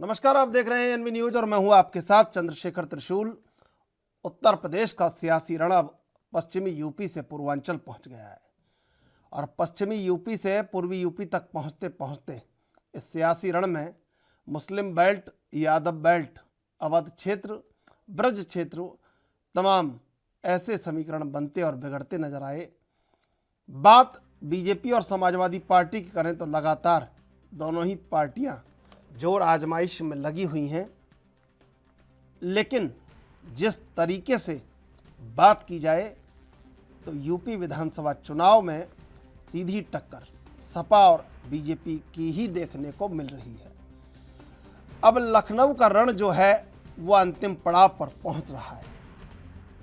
नमस्कार, आप देख रहे हैं एनवी न्यूज और मैं हूं आपके साथ चंद्रशेखर त्रिशूल। उत्तर प्रदेश का सियासी रण अब पश्चिमी यूपी से पूर्वांचल पहुंच गया है और पश्चिमी यूपी से पूर्वी यूपी तक पहुंचते पहुंचते इस सियासी रण में मुस्लिम बेल्ट, यादव बेल्ट, अवध क्षेत्र, ब्रज क्षेत्र तमाम ऐसे समीकरण बनते और बिगड़ते नजर आए। बात बीजेपी और समाजवादी पार्टी की करें तो लगातार दोनों ही पार्टियां जोर आजमाइश में लगी हुई हैं, लेकिन जिस तरीके से बात की जाए तो यूपी विधानसभा चुनाव में सीधी टक्कर सपा और बीजेपी की ही देखने को मिल रही है। अब लखनऊ का रण जो है वो अंतिम पड़ाव पर पहुंच रहा है।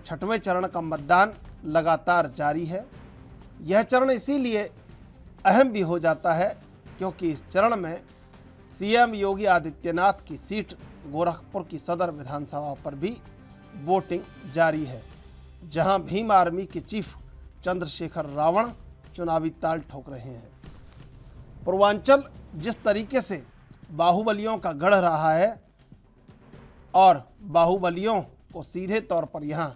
छठवें चरण का मतदान लगातार जारी है। यह चरण इसीलिए अहम भी हो जाता है क्योंकि इस चरण में सीएम योगी आदित्यनाथ की सीट गोरखपुर की सदर विधानसभा पर भी वोटिंग जारी है, जहां भीम आर्मी के चीफ चंद्रशेखर रावण चुनावी ताल ठोक रहे हैं। पूर्वांचल जिस तरीके से बाहुबलियों का गढ़ रहा है और बाहुबलियों को सीधे तौर पर यहां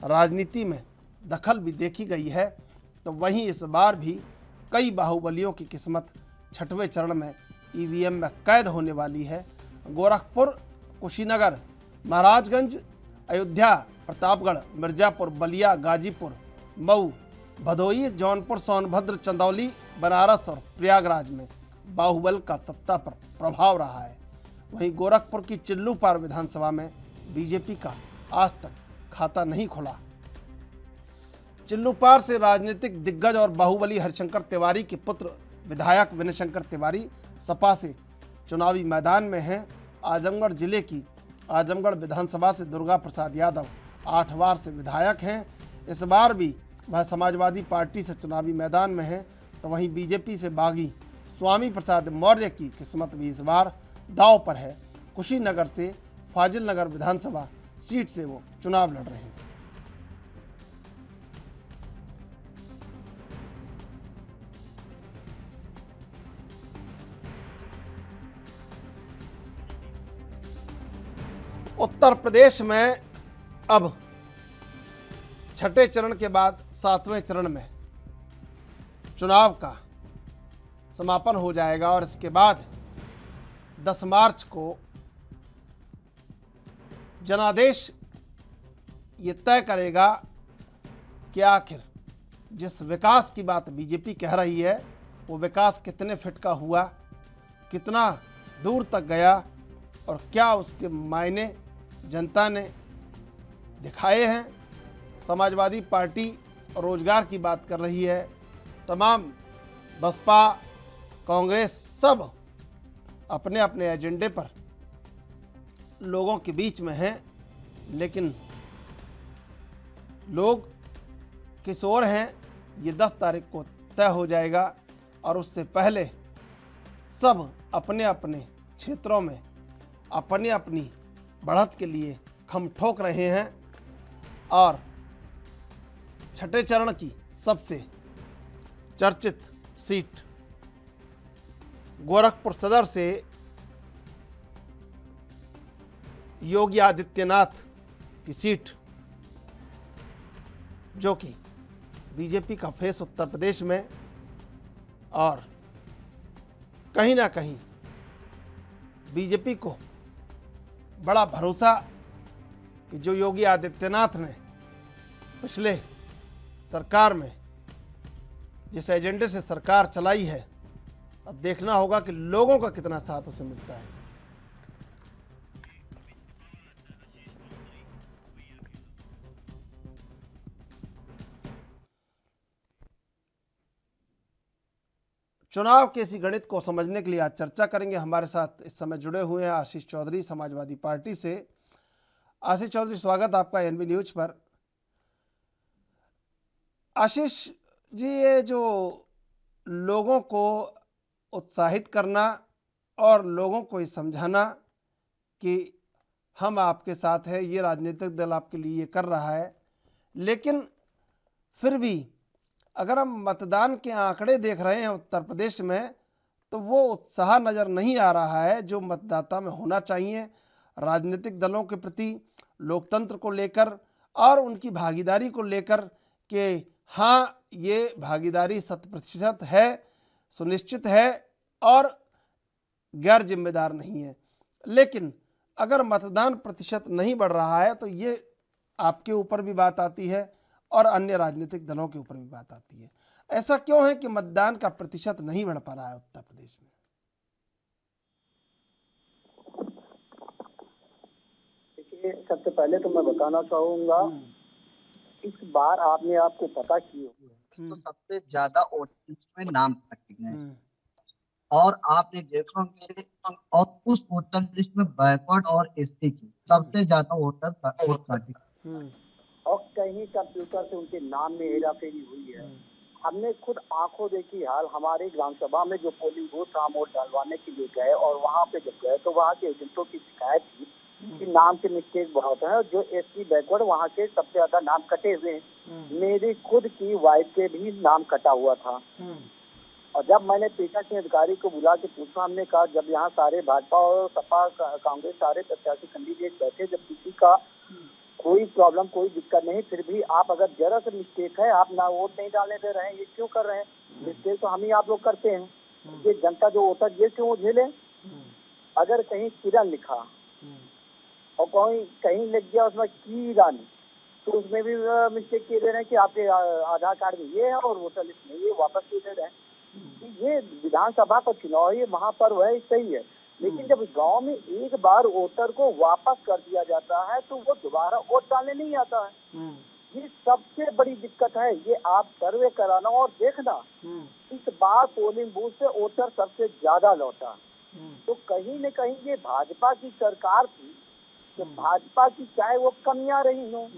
राजनीति में दखल भी देखी गई है, तो वहीं इस बार भी कई बाहुबलियों की किस्मत छठवें चरण में ईवीएम में कैद होने वाली है। गोरखपुर, कुशीनगर, महाराजगंज, अयोध्या, प्रतापगढ़, मिर्जापुर, बलिया, गाजीपुर, मऊ, भदोही, जौनपुर, सोनभद्र, चंदौली, बनारस और प्रयागराज में बाहुबल का सत्ता पर प्रभाव रहा है। वहीं गोरखपुर की चिल्लूपार विधानसभा में बीजेपी का आज तक खाता नहीं खुला। चिल्लूपार से राजनीतिक दिग्गज और बाहुबली हरिशंकर तिवारी के पुत्र विधायक विनय शंकर तिवारी सपा से चुनावी मैदान में हैं। आजमगढ़ जिले की आजमगढ़ विधानसभा से दुर्गा प्रसाद यादव 8 बार से विधायक हैं। इस बार भी वह समाजवादी पार्टी से चुनावी मैदान में हैं, तो वहीं बीजेपी से बागी स्वामी प्रसाद मौर्य की किस्मत भी इस बार दांव पर है। कुशीनगर से फाजिल नगर विधानसभा सीट से वो चुनाव लड़ रहे हैं। उत्तर प्रदेश में अब छठे चरण के बाद 7वें चरण में चुनाव का समापन हो जाएगा और इसके बाद 10 मार्च को जनादेश ये तय करेगा कि आखिर जिस विकास की बात बीजेपी कह रही है वो विकास कितने फिट का हुआ, कितना दूर तक गया और क्या उसके मायने जनता ने दिखाए हैं। समाजवादी पार्टी रोजगार की बात कर रही है। तमाम बसपा, कांग्रेस सब अपने अपने एजेंडे पर लोगों के बीच में हैं, लेकिन लोग किस ओर हैं ये 10 तारीख को तय हो जाएगा और उससे पहले सब अपने अपने क्षेत्रों में अपनी अपनी बढ़त के लिए खम ठोक रहे हैं। और छठे चरण की सबसे चर्चित सीट गोरखपुर सदर से योगी आदित्यनाथ की सीट, जो कि बीजेपी का फेस उत्तर प्रदेश में, और कहीं ना कहीं बीजेपी को बड़ा भरोसा कि जो योगी आदित्यनाथ ने पिछले सरकार में जिस एजेंडे से सरकार चलाई है, अब देखना होगा कि लोगों का कितना साथ उसे मिलता है। चुनाव के इसी गणित को समझने के लिए आज चर्चा करेंगे। हमारे साथ इस समय जुड़े हुए हैं आशीष चौधरी, समाजवादी पार्टी से। आशीष चौधरी, स्वागत आपका एनवी न्यूज पर। आशीष जी, ये जो लोगों को उत्साहित करना और लोगों को ये समझाना कि हम आपके साथ हैं, ये राजनीतिक दल आपके लिए ये कर रहा है, लेकिन फिर भी अगर हम मतदान के आंकड़े देख रहे हैं उत्तर प्रदेश में, तो वो उत्साह नज़र नहीं आ रहा है जो मतदाता में होना चाहिए राजनीतिक दलों के प्रति, लोकतंत्र को लेकर और उनकी भागीदारी को लेकर कि हाँ, ये भागीदारी 100% है, सुनिश्चित है और गैर जिम्मेदार नहीं है। लेकिन अगर मतदान प्रतिशत नहीं बढ़ रहा है तो ये आपके ऊपर भी बात आती है और अन्य राजनीतिक दलों के ऊपर भी बात आती है। ऐसा क्यों है कि मतदान का प्रतिशत नहीं बढ़ पा रहा है उत्तर प्रदेश में? देखिए, सबसे पहले तो मैं बताना चाहूंगा, इस बार आपको पता की होगी तो सबसे ज्यादा वोटर में नाम कटे गए और आपने देखा कि और उस वोटर लिस्ट में बैकवर्ड और एसटी की सबसे ज्यादा वोट काटे और कहीं कंप्यूटर से उनके नाम में हेराफेरी हुई है। हमने खुद आंखों देखी हाल। हमारे ग्राम सभा में जो पोलिंग बूथ था, वोट डालवाने के लिए गए और वहां पे जब गए तो वहां के एजेंटों की शिकायत थी कि नाम के मिस्टेक बहुत है। जो एसटी बैकवर्ड वहाँ के सबसे ज्यादा नाम कटे हुए हैं। मेरी खुद की वाइफ के भी नाम कटा हुआ था। और जब मैंने पीठासीन अधिकारी को बुला के पूछा, हमने कहा जब यहाँ सारे भाजपा और सपा कांग्रेस सारे प्रत्याशी कैंडिडेट बैठे, जब किसी का कोई प्रॉब्लम कोई दिक्कत नहीं, फिर भी आप अगर जरा सा मिस्टेक है आप ना वोट नहीं डालने दे रहे हैं, ये क्यों कर रहे हैं? मिस्टेक तो हम ही आप लोग करते हैं, ये जनता जो वोटर ये क्यों झेले? अगर कहीं किरण लिखा और कहीं लग गया उसमें की रानी, तो उसमें भी मिस्टेक किए दे रहे हैं कि आपके आधार कार्ड में ये है और वोटर लिस्ट में ये वापस किए दे रहे हैं। ये विधानसभा का चुनाव, ये महापर्व है, सही है, लेकिन जब गांव में एक बार वोटर को वापस कर दिया जाता है तो वो दोबारा वोट डालने नहीं आता है। ये सबसे बड़ी दिक्कत है। ये आप सर्वे कराना और देखना, इस बार पोलिंग बूथ से वोटर सबसे ज्यादा लौटा। तो कहीं न कहीं ये भाजपा की सरकार थी, तो भाजपा की चाहे वो कमियां रही हो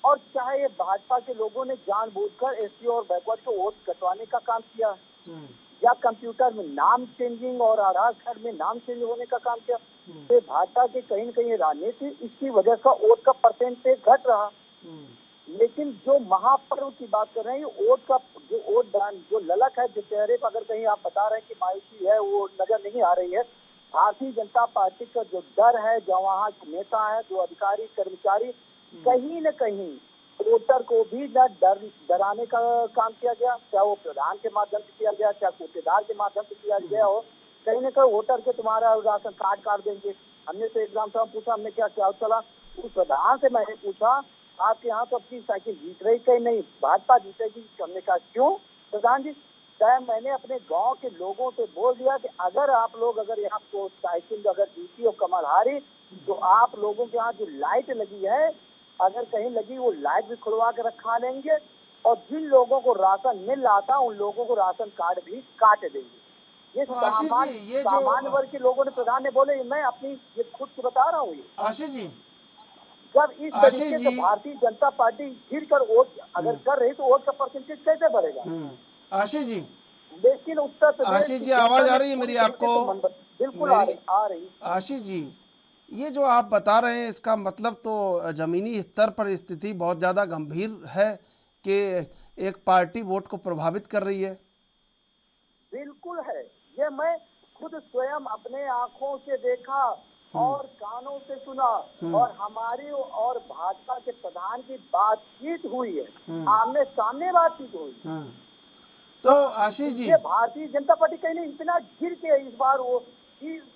और चाहे भाजपा के लोगों ने जानबूझकर एससी और बैकवर्ड को वोट कटवाने का काम किया या कंप्यूटर में नाम चेंजिंग और आधार कार्ड में नाम चेंज होने का काम किया, तो भाजपा के कहीं न कहीं राजनीति इसकी वजह से वोट का परसेंटेज घट रहा। लेकिन जो महापर्व की बात कर रहे हैं, वोट का जो वोट दान जो ललक है, जो चेहरे पर अगर कहीं आप बता रहे हैं कि मायूसी है, वो नजर नहीं आ रही है। भारतीय जनता पार्टी का जो डर है, जो वहाँ के नेता है, जो अधिकारी कर्मचारी, कहीं न कहीं वोटर को भी डराने का काम किया गया, चाहे वो प्रधान के माध्यम से किया गया, चाहे कोटेदार के माध्यम से किया गया हो। कहीं न कहीं वोटर के तुम्हारा राशन कार्ड काट देंगे। हमने तो एग्जाम साहब पूछा, हमने क्या क्या चला, उस प्रधान से मैंने पूछा आपके यहाँ तो अपनी साइकिल जीत रही, कहीं नहीं भाजपा जीतेगी। हमने कहा क्यों प्रधान जी? मैंने अपने गांव के लोगों से बोल दिया कि अगर आप लोग अगर यहाँ को साइकिल अगर जीती और कमल हारी, तो आप लोगों के यहाँ जो लाइट लगी है, अगर कहीं लगी वो लाइट भी खुलवा के रखा लेंगे और जिन लोगों को राशन मिल रहा था उन लोगों को राशन कार्ड भी काट देंगे। ये तो सामान्य वर्ग के लोगों ने, प्रधान ने बोले, मैं अपनी ये खुद से बता रहा हूँ। ये आशीष जी, जब इस तरीके से भारतीय जनता पार्टी गिर कर वोट अगर कर रही तो वोट का परसेंटेज कैसे बढ़ेगा? आशीष जी, लेकिन उत्तर प्रदेश, आशीष जी आवाज आ रही है मेरी आपको? बिल्कुल आ रही। आशीष जी, ये जो आप बता रहे हैं इसका मतलब तो जमीनी स्तर पर स्थिति बहुत ज़्यादा गंभीर है कि एक पार्टी वोट को प्रभावित कर रही है। बिल्कुल है, ये मैं खुद स्वयं अपने आंखों से देखा और कानों से सुना और हमारी और भाजपा के प्रधान की बातचीत हुई है, आमने सामने बातचीत हुई। तो आशीष जी, भारतीय जनता पार्टी कहीं नहीं इतना गिर के इस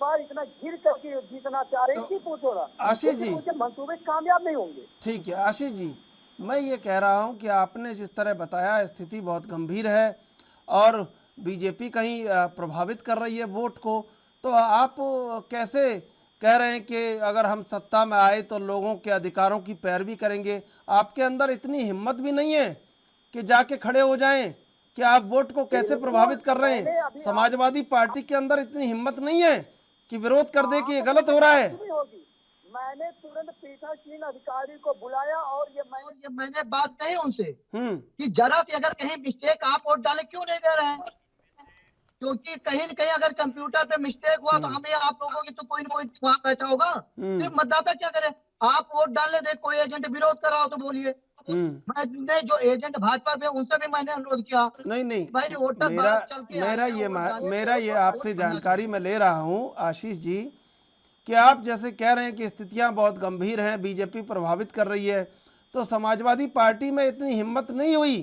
बार इतना गिर करके जीतना चाह रही थी, पूछो ना आशीष जी, मंसूबे कामयाब नहीं होंगे। ठीक है आशीष जी, मैं ये कह रहा हूँ कि आपने जिस तरह बताया स्थिति बहुत गंभीर है और बीजेपी कहीं प्रभावित कर रही है वोट को, तो आप कैसे कह रहे हैं कि अगर हम सत्ता में आए तो लोगों के अधिकारों की पैरवी करेंगे? आपके अंदर इतनी हिम्मत भी नहीं है कि जाके खड़े हो जाएं कि आप वोट को कैसे प्रभावित कर रहे हैं? समाजवादी पार्टी के अंदर इतनी हिम्मत नहीं है कि विरोध कर दे कि ये गलत हो रहा है? मैंने तुरंत पीठासीन अधिकारी को बुलाया और मैंने बात कही उनसे कि जरा सी अगर कहीं मिस्टेक आप वोट डाले क्यों नहीं दे रहे हैं, क्योंकि कहीं न कहीं अगर कंप्यूटर पे मिस्टेक हुआ तो हमें आप लोगों की तो कोई न कोई वहां बैठा होगा। फिर मतदाता क्या करे? आप वोट डालने दे, कोई एजेंट विरोध कर रहा हो तो बोलिए, मैंने जो एजेंट भाजपा पे उनसे भी मैंने अनुरोध किया, नहीं नहीं, भाई वोटर मेरा बाहर चल के आए हैं, वोट डालें, मेरा ये लोगों को आपसे वोट करना जानकारी मैं चाहिए। ले रहा हूँ आशीष जी, कि आप जैसे कह रहे हैं कि स्थितियां बहुत गंभीर हैं, बीजेपी प्रभावित कर रही है, तो समाजवादी पार्टी में इतनी हिम्मत नहीं हुई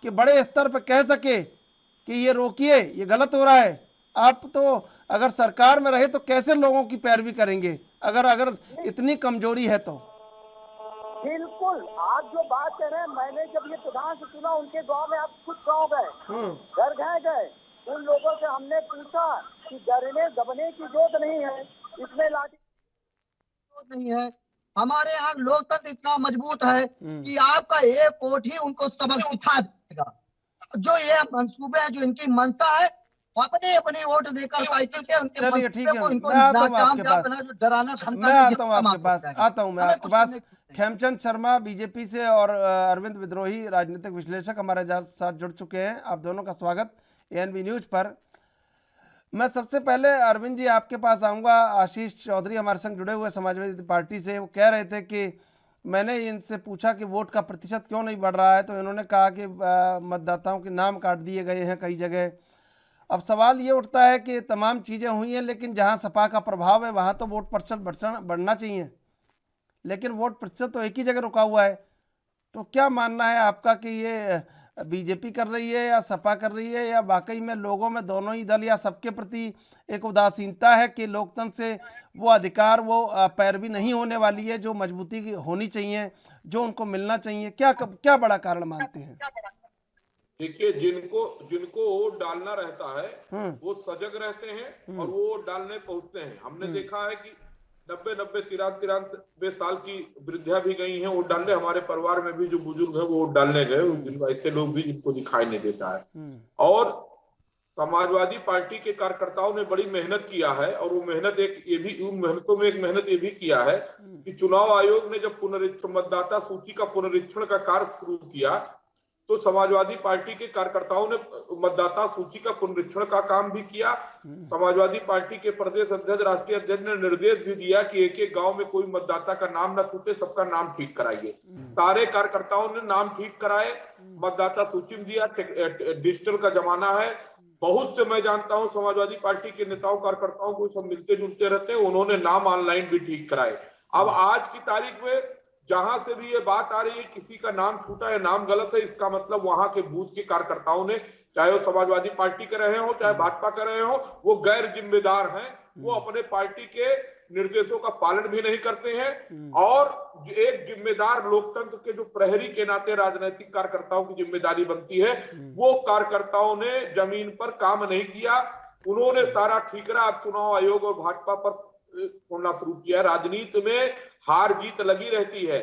कि बड़े स्तर पर कह सके कि ये रोकिए, ये गलत हो रहा है। आप तो अगर सरकार में रहे तो कैसे लोगों की पैरवी करेंगे, अगर अगर इतनी कमजोरी है तो? बिल्कुल, आप जो बात कर रहे हैं, मैंने जब ये प्रधान से सुना, उनके गांव में आप खुद गाँव गए, घर गए, उन लोगों से हमने पूछा कि डरने दबने की जरूरत नहीं है, इसमें लाठी नहीं है। हमारे यहाँ लोकतंत्र इतना मजबूत है कि आपका एक वोट ही उनको सबक सिखा देगा। जो ये मंसूबे हैं, जो इनकी मंशा है, अपने अपने वोट देकर साइकिल के उनके चलिए ठीक मंसूबे है, को इनको मैं आता हूँ नाकाम आपके जाप पास, बना, जो डराना मैं धमकाना आता हूँ आपके पास, मैं हमें आपके कुछ पास। सुनने को नहीं। खेमचंद शर्मा बीजेपी से और अरविंद विद्रोही राजनीतिक विश्लेषक हमारे साथ जुड़ चुके हैं। आप दोनों का स्वागत एएनबी न्यूज पर। मैं सबसे पहले अरविंद जी आपके पास आऊँगा। आशीष चौधरी हमारे संग जुड़े हुए समाजवादी पार्टी से, वो कह रहे थे कि मैंने इनसे पूछा कि वोट का प्रतिशत क्यों नहीं बढ़ रहा है, तो इन्होंने कहा कि मतदाताओं के नाम काट दिए गए हैं कई जगह। अब सवाल ये उठता है कि तमाम चीज़ें हुई हैं, लेकिन जहां सपा का प्रभाव है वहां तो वोट प्रतिशत बढ़ना चाहिए, लेकिन वोट प्रतिशत तो एक ही जगह रुका हुआ है। तो क्या मानना है आपका कि ये बीजेपी कर रही है या सपा कर रही है, या वाकई में लोगों में दोनों ही दल या सबके प्रति एक उदासीनता है कि लोकतंत्र से वो अधिकार, वो पैरवी नहीं होने वाली है जो मजबूती होनी चाहिए, जो उनको मिलना चाहिए? क्या क्या बड़ा कारण मानते हैं? देखिए, जिनको जिनको वोट डालना रहता है वो सजग रहते हैं और वो वोट डालने पहुंचते हैं। हमने देखा है कि 90 93 साल की वृद्धा भी गई हैं वोट डालने। हमारे परिवार में भी जो बुजुर्ग हैं वो वोट डालने गए, ऐसे लोग भी जिनको दिखाई नहीं देता है। और समाजवादी पार्टी के कार्यकर्ताओं ने बड़ी मेहनत किया है, और वो मेहनत उन मेहनतों में एक मेहनत ये भी किया है कि चुनाव आयोग ने जब मतदाता सूची का पुनरीक्षण का कार्य शुरू किया, तो समाजवादी पार्टी के कार्यकर्ताओं ने मतदाता सूची का पुनरीक्षण का काम भी किया। समाजवादी पार्टी के प्रदेश अध्यक्ष, राष्ट्रीय अध्यक्ष ने निर्देश भी दिया कि एक एक गांव में कोई मतदाता का नाम न छूटे, सबका नाम ठीक कराइए। सारे कार्यकर्ताओं ने नाम ठीक कराए, मतदाता सूची में दिया। डिजिटल का जमाना है। बहुत से मैं जानता हूं समाजवादी पार्टी के नेताओं कार्यकर्ताओं को, सब मिलते जुलते रहते हैं, उन्होंने नाम ऑनलाइन भी ठीक कराए। अब आज की तारीख में जहां से भी ये बात आ रही है किसी का नाम छूटा है, नाम गलत है, इसका मतलब वहां के बूथ के कार्यकर्ताओं ने, चाहे वो समाजवादी पार्टी के रहे हो चाहे भाजपा कर रहे हो, वो गैर जिम्मेदार हैं। वो अपने पार्टी के निर्देशों का पालन भी नहीं करते हैं। और एक जिम्मेदार लोकतंत्र के जो प्रहरी के नाते राजनीतिक कार्यकर्ताओं की जिम्मेदारी बनती है, वो कार्यकर्ताओं ने जमीन पर काम नहीं किया। उन्होंने सारा ठीकरा अब चुनाव आयोग और भाजपा पर छोड़ना शुरू किया। राजनीति में हार जीत लगी रहती है,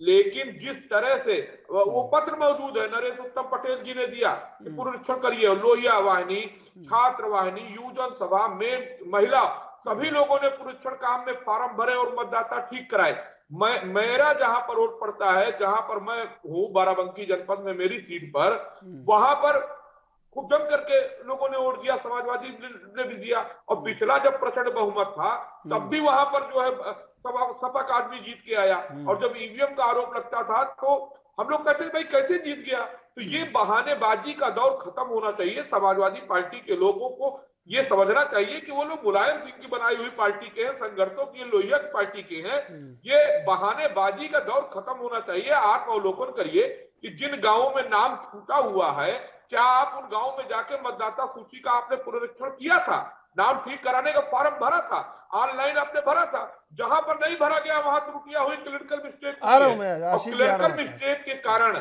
लेकिन जिस तरह से वो पत्र मौजूद है, नरेश उत्तम पटेल जी ने दिया कि पुनरीक्षण करिए, लोहिया वाहिनी, छात्र वाहिनी, युवजन सभा में महिला, सभी लोगों ने पुनरीक्षण काम में फार्म भरे और मतदाता ठीक कराए। मेरा जहां पर वोट पड़ता है, जहां पर मैं हूं, बाराबंकी जनपद में मेरी सीट पर, वहां पर खूब जम करके लोगों ने वोट दिया, समाजवादी ने भी दिया। और पिछला जब प्रचंड बहुमत था तब भी वहां पर जो है सपा का आदमी जीत के आया। और जब ईवीएम का आरोप लगता था तो हम लोग कहते भाई कैसे जीत गया। तो ये बहानेबाजी का दौर खत्म होना चाहिए। समाजवादी पार्टी के लोगों को ये समझना चाहिए कि वो लोग मुलायम सिंह की बनाई हुई पार्टी के हैं, संघर्षों की लोहिया की पार्टी के हैं। ये बहानेबाजी का दौर खत्म होना चाहिए। आत्मावलोकन करिए कि जिन गांवों में नाम छूटा हुआ है, क्या आप उन गांवों में जाके मतदाता सूची का आपने पुनरीक्षण किया था? नाम ठीक कराने का फॉर्म भरा था? ऑनलाइन आपने भरा था? जहां पर नहीं भरा गया वहां त्रुटियां हुई, क्लिनिकल मिस्टेक हुई। क्लिनिकल मिस्टेक के कारण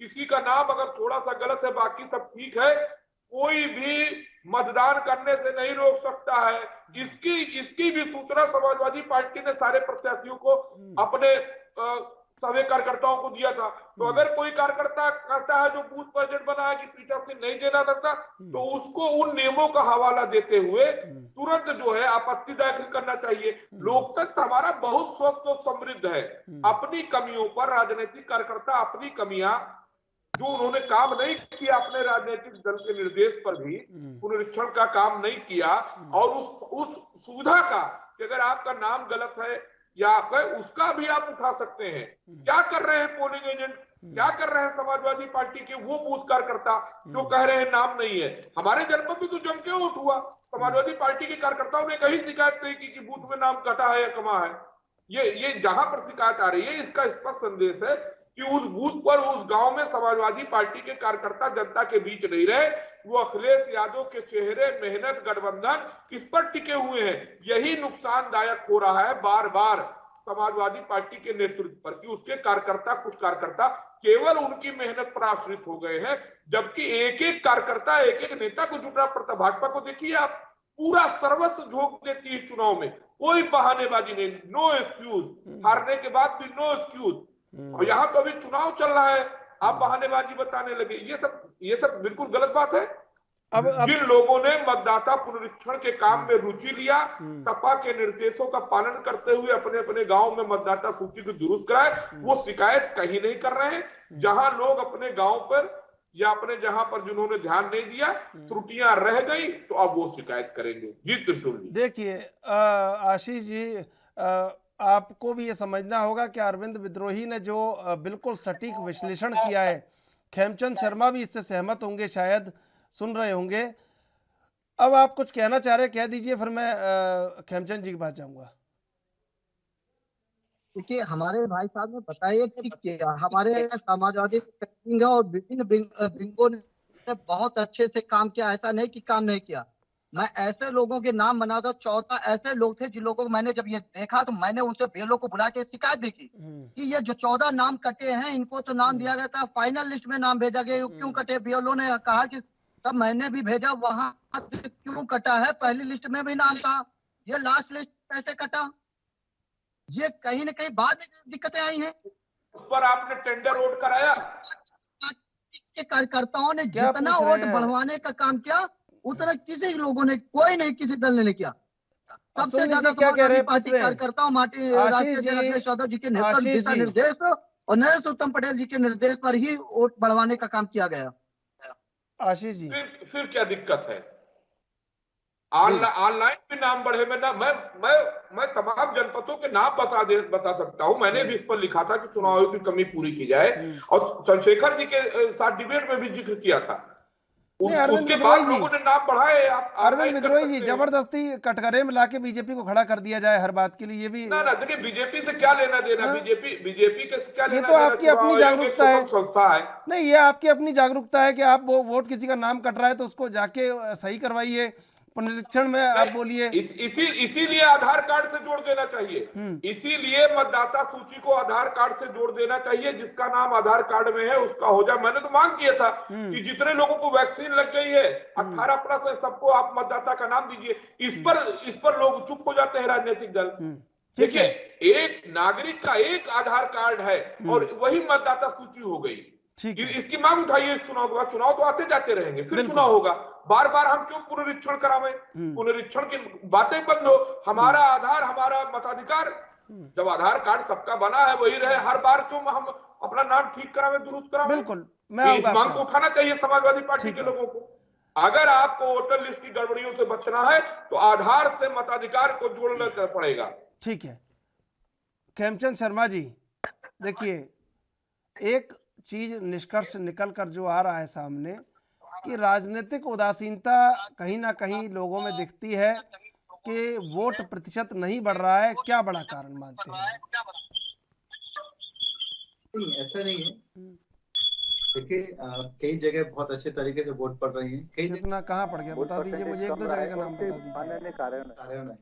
किसी का नाम अगर थोड़ा सा गलत है, बाकी सब ठीक है, कोई भी मतदान करने से नहीं रोक सकता है। इसकी भी सूचना समाजवादी पार्टी ने सारे प्रत्याशियों को, अपने सभी कार्यकर्ताओं को दिया था। तो अगर कोई कार्यकर्ता कहता है जो बूथ प्रेसिडेंट बना है कि पीठासीन नहीं देना था, तो उसको उन नियमों का हवाला देते हुए तुरंत जो है आपत्ति दाखिल करना चाहिए। लोकतंत्र हमारा बहुत स्वस्थ और समृद्ध है। अपनी कमियों पर राजनीतिक कार्यकर्ता अपनी कमियां जो उन्होंने काम नहीं किया, अपने राजनीतिक दल के निर्देश पर भी पुनरीक्षण का काम नहीं किया, और उस सुविधा का कि अगर आपका नाम गलत है या आप गए, उसका भी आप उठा सकते हैं। क्या कर रहे हैं पोलिंग एजेंट, क्या कर रहे हैं समाजवादी पार्टी के वो बूथ कार्यकर्ता जो कह रहे हैं नाम नहीं है। हमारे जनपद में तो जम के वोट हुआ, समाजवादी पार्टी के कार्यकर्ताओं ने कहीं शिकायत नहीं की कि बूथ में नाम कटा है या कमा है। ये जहां पर शिकायत आ रही है, इसका स्पष्ट संदेश है कि उस बूथ पर, उस गांव में समाजवादी पार्टी के कार्यकर्ता जनता के बीच नहीं रहे, वो अखिलेश यादव के चेहरे, मेहनत, गठबंधन, इस पर टिके हुए हैं। यही नुकसानदायक हो रहा है बार बार समाजवादी पार्टी के नेतृत्व पर कि उसके कार्यकर्ता, कुछ कार्यकर्ता केवल उनकी मेहनत पर आश्रित हो गए हैं, जबकि एक एक कार्यकर्ता, एक एक नेता को जुटना पड़ता। भाजपा को देखिए आप, पूरा सर्वस्व झोंक देती है चुनाव में, कोई बहानेबाजी नहीं, नो एक्सक्यूज, हारने के बाद भी नो एक्सक्यूज। और यहाँ तो अभी चुनाव चल रहा है, आप बहानेबाजी बताने लगे, ये सब बिल्कुल गलत बात है। अब जिन लोगों ने मतदाता पुनरीक्षण के काम में रुचि लिया, सपा के निर्देशों का पालन करते हुए अपने अपने गांव में मतदाता सूची को दुरुस्त कराए, वो शिकायत कहीं नहीं कर रहे हैं। जहां लोग अपने गांव पर या अपने जहां पर जिन्होंने ध्यान नहीं दिया, त्रुटियां रह गई, तो अब वो शिकायत करेंगे। जी त्रिशूल जी। देखिए आशीष जी, आपको भी ये समझना होगा कि अरविंद विद्रोही ने जो बिल्कुल सटीक विश्लेषण किया है, खेमचंद शर्मा भी इससे सहमत होंगे, शायद सुन रहे होंगे। अब आप कुछ कहना चाह रहे, कह दीजिए, फिर मैं खेमचंद जी के पास जाऊंगा। देखिए, हमारे भाई साहब ने बताया कि हमारे समाजवादी और विभिन्न बिंगों ने बहुत अच्छे से काम किया, ऐसा नहीं कि काम नहीं किया। मैं ऐसे लोगों के नाम बना दो, 14 ऐसे लोग थे जिन लोगों को मैंने जब ये देखा तो मैंने उनसे बीएलओ को बुला के शिकायत भी की कि ये जो 14 नाम कटे हैं, इनको तो नाम दिया गया था, फाइनल लिस्ट में नाम भेजा गया, क्यों कटे? बीएलओ ने कहा कि तब मैंने भी भेजा, वहां क्यों कटा है? पहली लिस्ट में भी नाम था, ये लास्ट लिस्ट कैसे कटा? ये कहीं ना कहीं बाद में दिक्कतें आई हैं। उस पर आपने टेंडर वोट कराया? के कार्यकर्ताओं ने जितना वोट बढ़वाने का काम किया, उतना किसी लोगों ने, कोई नहीं, किसी दल ने किया। सबसे ज्यादा समाजवादी पार्टी कार्यकर्ताओं, राष्ट्रीय अध्यक्ष यादव जी के नेतृत्व, दिशा निर्देश और नरेश उत्तम पटेल जी के निर्देश पर ही वोट बढ़वाने का काम किया गया। आशीष जी, फिर क्या दिक्कत है? ऑनलाइन भी नाम बढ़े में ना, मैं तमाम जनपदों के नाम बता सकता हूं। मैंने भी इस पर लिखा था कि चुनाव आयोग की कमी पूरी की जाए, और चंद्रशेखर जी के साथ डिबेट में भी जिक्र किया था। उसके बाद लोगों ने नाम बढ़ाए। अरविंद विद्रोही जी, जबरदस्ती कटघरे में लाके बीजेपी को खड़ा कर दिया जाए हर बात के लिए, ये भी ना देखिए, बीजेपी से क्या लेना देना? बीजेपी के क्या लेना? ये तो आपकी अपनी जागरूकता है। संस्था है, नहीं, ये आपकी अपनी जागरूकता है कि आप वो वोट किसी का नाम कट रहा है तो उसको जाके सही करवाइए, पुनरीक्षण में आप बोलिए। इसीलिए आधार कार्ड से जोड़ देना चाहिए, इसीलिए मतदाता सूची को आधार कार्ड से जोड़ देना चाहिए। जिसका नाम आधार कार्ड में है उसका हो जाए। मैंने तो मांग किया था कि जितने लोगों को वैक्सीन लग गई है 18+ सबको आप मतदाता का नाम दीजिए। इस पर लोग चुप हो जाते हैं, राजनीतिक दल। देखिए, एक नागरिक का एक आधार कार्ड है और वही मतदाता सूची हो गई। इसकी मांग उठाइए इस चुनाव के बाद। चुनाव तो आते जाते रहेंगे, फिर चुनाव होगा, बार बार हम क्यों पुनरीक्षण करावें? पुनरीक्षण की बातें बंद हो। हमारा आधार, हमारा मताधिकार, जब आधार कार्ड सबका बना है वही रहे, हर बार क्यों हम अपना नाम ठीक करावें, दुरुस्त करावें? बिल्कुल, मैं इस मांग को उठाना चाहिए समाजवादी पार्टी के लोगों को। अगर आपको वोटर लिस्ट की गड़बड़ियों से बचना है तो आधार से मताधिकार को जोड़ना पड़ेगा। ठीक है खेमचंद शर्मा जी, देखिए, एक चीज निष्कर्ष निकल कर जो आ रहा है सामने कि राजनीतिक उदासीनता कहीं ना कहीं लोगों में दिखती है कि वोट प्रतिशत नहीं बढ़ रहा है। क्या बड़ा कारण मानते हैं? नहीं, ऐसा नहीं है। देखिए, कई जगह बहुत अच्छे तरीके से वोट पड़ रही है। कई कितना कहाँ पड़ गया बता दीजिए मुझे, 1-2 जगह का नाम बता दीजिए। कारण है।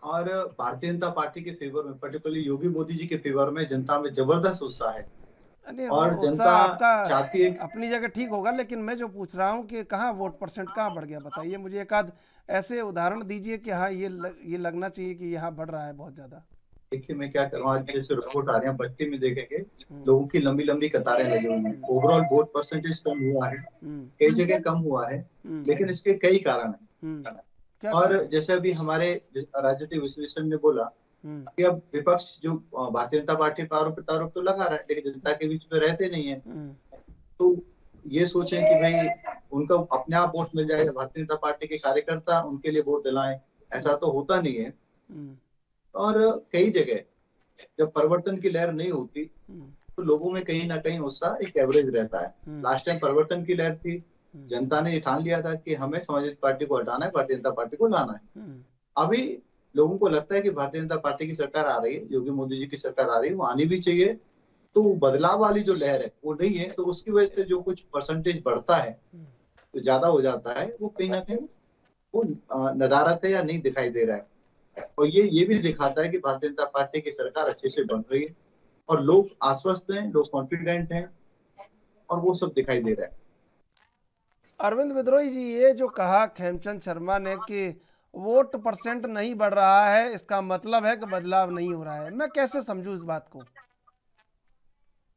और भारतीय जनता पार्टी के फेवर में, पर्टिकुलरली योगी मोदी जी के फेवर में जनता में जबरदस्त उत्साह है। और जनता चाहती है अपनी जगह ठीक होगा, लेकिन मैं जो पूछ रहा हूँ कि कहाँ वोट परसेंट कहाँ बढ़ गया, बताइए मुझे। एक आध ऐसे उदाहरण दीजिए कि हाँ ये लगना चाहिए कि यहाँ बढ़ रहा है बहुत ज्यादा। देखिए, मैं क्या करूँ, आज जैसे रिपोर्ट आ रहे हैं बस्ती में देखेंगे लोगों की लंबी लंबी कतारें लगी हुई हैं। ओवरऑल वोट परसेंटेज कम हुआ है, कई जगह कम हुआ है, लेकिन इसके कई कारण हैं। और जैसे अभी हमारे राजनीतिक विश्लेषण ने बोला कि अब विपक्ष जो भारतीय जनता पार्टी पर आरोप प्रत्यारोप तो लगा रहा है, लेकिन जनता के बीच में रहते नहीं है। तो ये सोचें कि भाई उनको अपने आप वोट मिल जाएगा, भारतीय जनता पार्टी के कार्यकर्ता उनके लिए वोट दिलाएं, ऐसा तो होता नहीं है। और कई जगह जब परिवर्तन की लहर नहीं होती तो लोगों में कहीं ना कहीं उसका एक एवरेज रहता है। लास्ट टाइम परिवर्तन की लहर थी, जनता ने ये ठान लिया था कि हमें समाजवादी पार्टी को हटाना है, भारतीय जनता पार्टी को लाना है। अभी लोगों को लगता है कि भारतीय जनता पार्टी की सरकार आ रही है, योगी मोदी जी की सरकार आ रही है, वो आनी भी चाहिए। तो बदलाव वाली जो लहर है वो नहीं है, तो उसकी वजह से जो कुछ परसेंटेज बढ़ता है, तो ज्यादा हो जाता है, वो कहीं ना कहीं वो नदारत है या नहीं दिखाई दे रहा है। और ये भी दिखाता है कि भारतीय जनता पार्टी की सरकार अच्छे से बन रही है और लोग आश्वस्त हैं, लोग कॉन्फिडेंट हैं, और वो सब दिखाई दे रहा है। अरविंद विद्रोही जी, ये जो कहा खेमचंद शर्मा ने कि वोट परसेंट नहीं बढ़ रहा है, इसका मतलब है कि बदलाव नहीं हो रहा है, मैं कैसे समझूं इस बात को?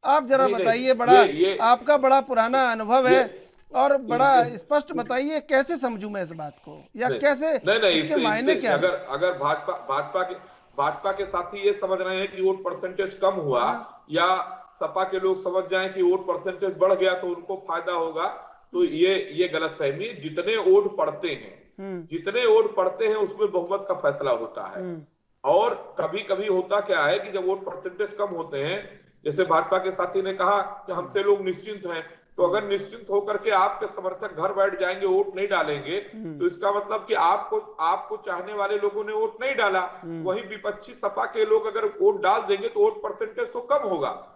आप जरा नहीं, बताइए, नहीं, बड़ा ये आपका बड़ा पुराना अनुभव है और बड़ा ये- स्पष्ट बताइए, कैसे समझूं मैं इस बात को, या नहीं कैसे नहीं नहीं, इसके मायने क्या है? अगर अगर भाजपा के साथी ये समझ रहे हैं कि वोट परसेंटेज कम हुआ, हाँ। या सपा के लोग समझ जाएं कि वोट परसेंटेज बढ़ गया तो उनको फायदा होगा, तो ये गलतफहमी। जितने वोट पड़ते हैं, जितने वोट पड़ते हैं उसमें बहुमत का फैसला होता है। और कभी कभी होता क्या है कि जब वोट परसेंटेज कम होते हैं, जैसे भाजपा के साथी ने कहा कि हमसे लोग निश्चिंत हैं, तो अगर निश्चिंत होकर के आपके समर्थक घर बैठ जाएंगे, वोट नहीं डालेंगे, तो इसका मतलब कि आपको चाहने वाले लोगों ने वोट नहीं डाला। वहीं विपक्षी सपा के लोग अगर वोट डाल देंगे तो वोट परसेंटेज तो कम होगा,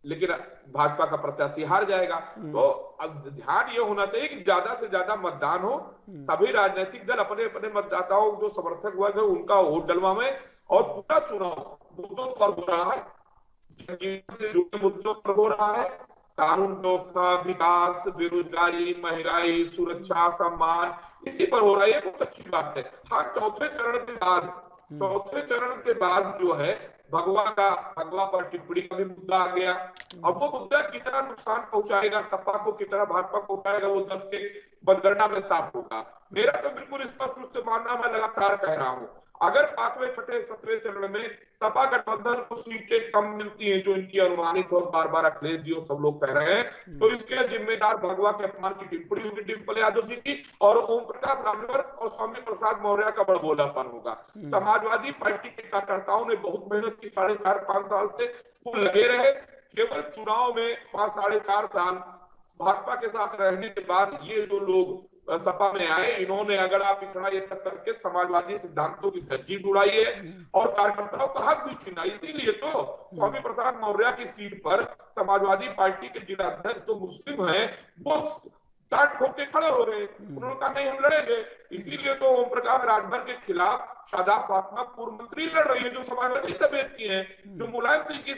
लेकिन भाजपा का प्रत्याशी हार जाएगा। तो अब ध्यान ये होना चाहिए कि ज्यादा से ज्यादा मतदान हो, सभी राजनीतिक दल अपने अपने मतदाताओं जो समर्थक वर्ग है उनका वोट डलवाएं, और पूरा चुनाव मुद्दों पर हो रहा है, जनजीवन से जुड़े मुद्दों पर हो रहा है, कानून व्यवस्था, विकास, बेरोजगारी, महंगाई, सुरक्षा, सम्मान, इसी पर हो रहा है। ये बहुत अच्छी बात है। हाँ, चौथे चरण के बाद जो है भगवा पर टिप्पणी का भी मुद्दा आ गया। अब वो मुद्दा कितना नुकसान पहुंचाएगा सपा को, कितना भाजपा को पहुंचाएगा, वो 10 के मतगणना में साफ होगा। मेरा तो बिल्कुल स्पष्ट रूप से मानना, मैं लगातार कह रहा हूं, अगर 5वें, 6ठे, 7वें चरण में सपा गठबंधन को सीटें कम मिलती हैं, जो इनकी अनुमानित और बार बार अखिलेश जी और सब लोग कह रहे हैं, तो इसके जिम्मेदार भगवा के अपमान की टिप्पणी होगी डिम्पल यादव जी की, और ओम प्रकाश रामनगर और सौम्य प्रसाद मौर्य का बड़बोलापन होगा। समाजवादी पार्टी के कार्यकर्ताओं ने बहुत मेहनत की, 4.5 साल से वो लगे रहे। केवल चुनाव में 4.5 साल भाजपा के साथ रहने के बाद ये जो लोग सपा में आए, इन्होंने अगर आप इतना ये सब करके समाजवादी सिद्धांतों की धज्जी उड़ाई है और कार्यकर्ताओं का हक भी छीना। इसीलिए तो स्वामी प्रसाद मौर्य की सीट पर समाजवादी पार्टी के जिला अध्यक्ष जो मुस्लिम है, वो टाट होके खड़े हो रहे। उन्होंने कहा नहीं, हम लड़ेंगे। इसीलिए तो ओम प्रकाश राजभर के खिलाफ शादा फातिमा पूर्व मंत्री लड़ रही है, जो समाजवादी तबीयत की है, जो मुलायम सिंह की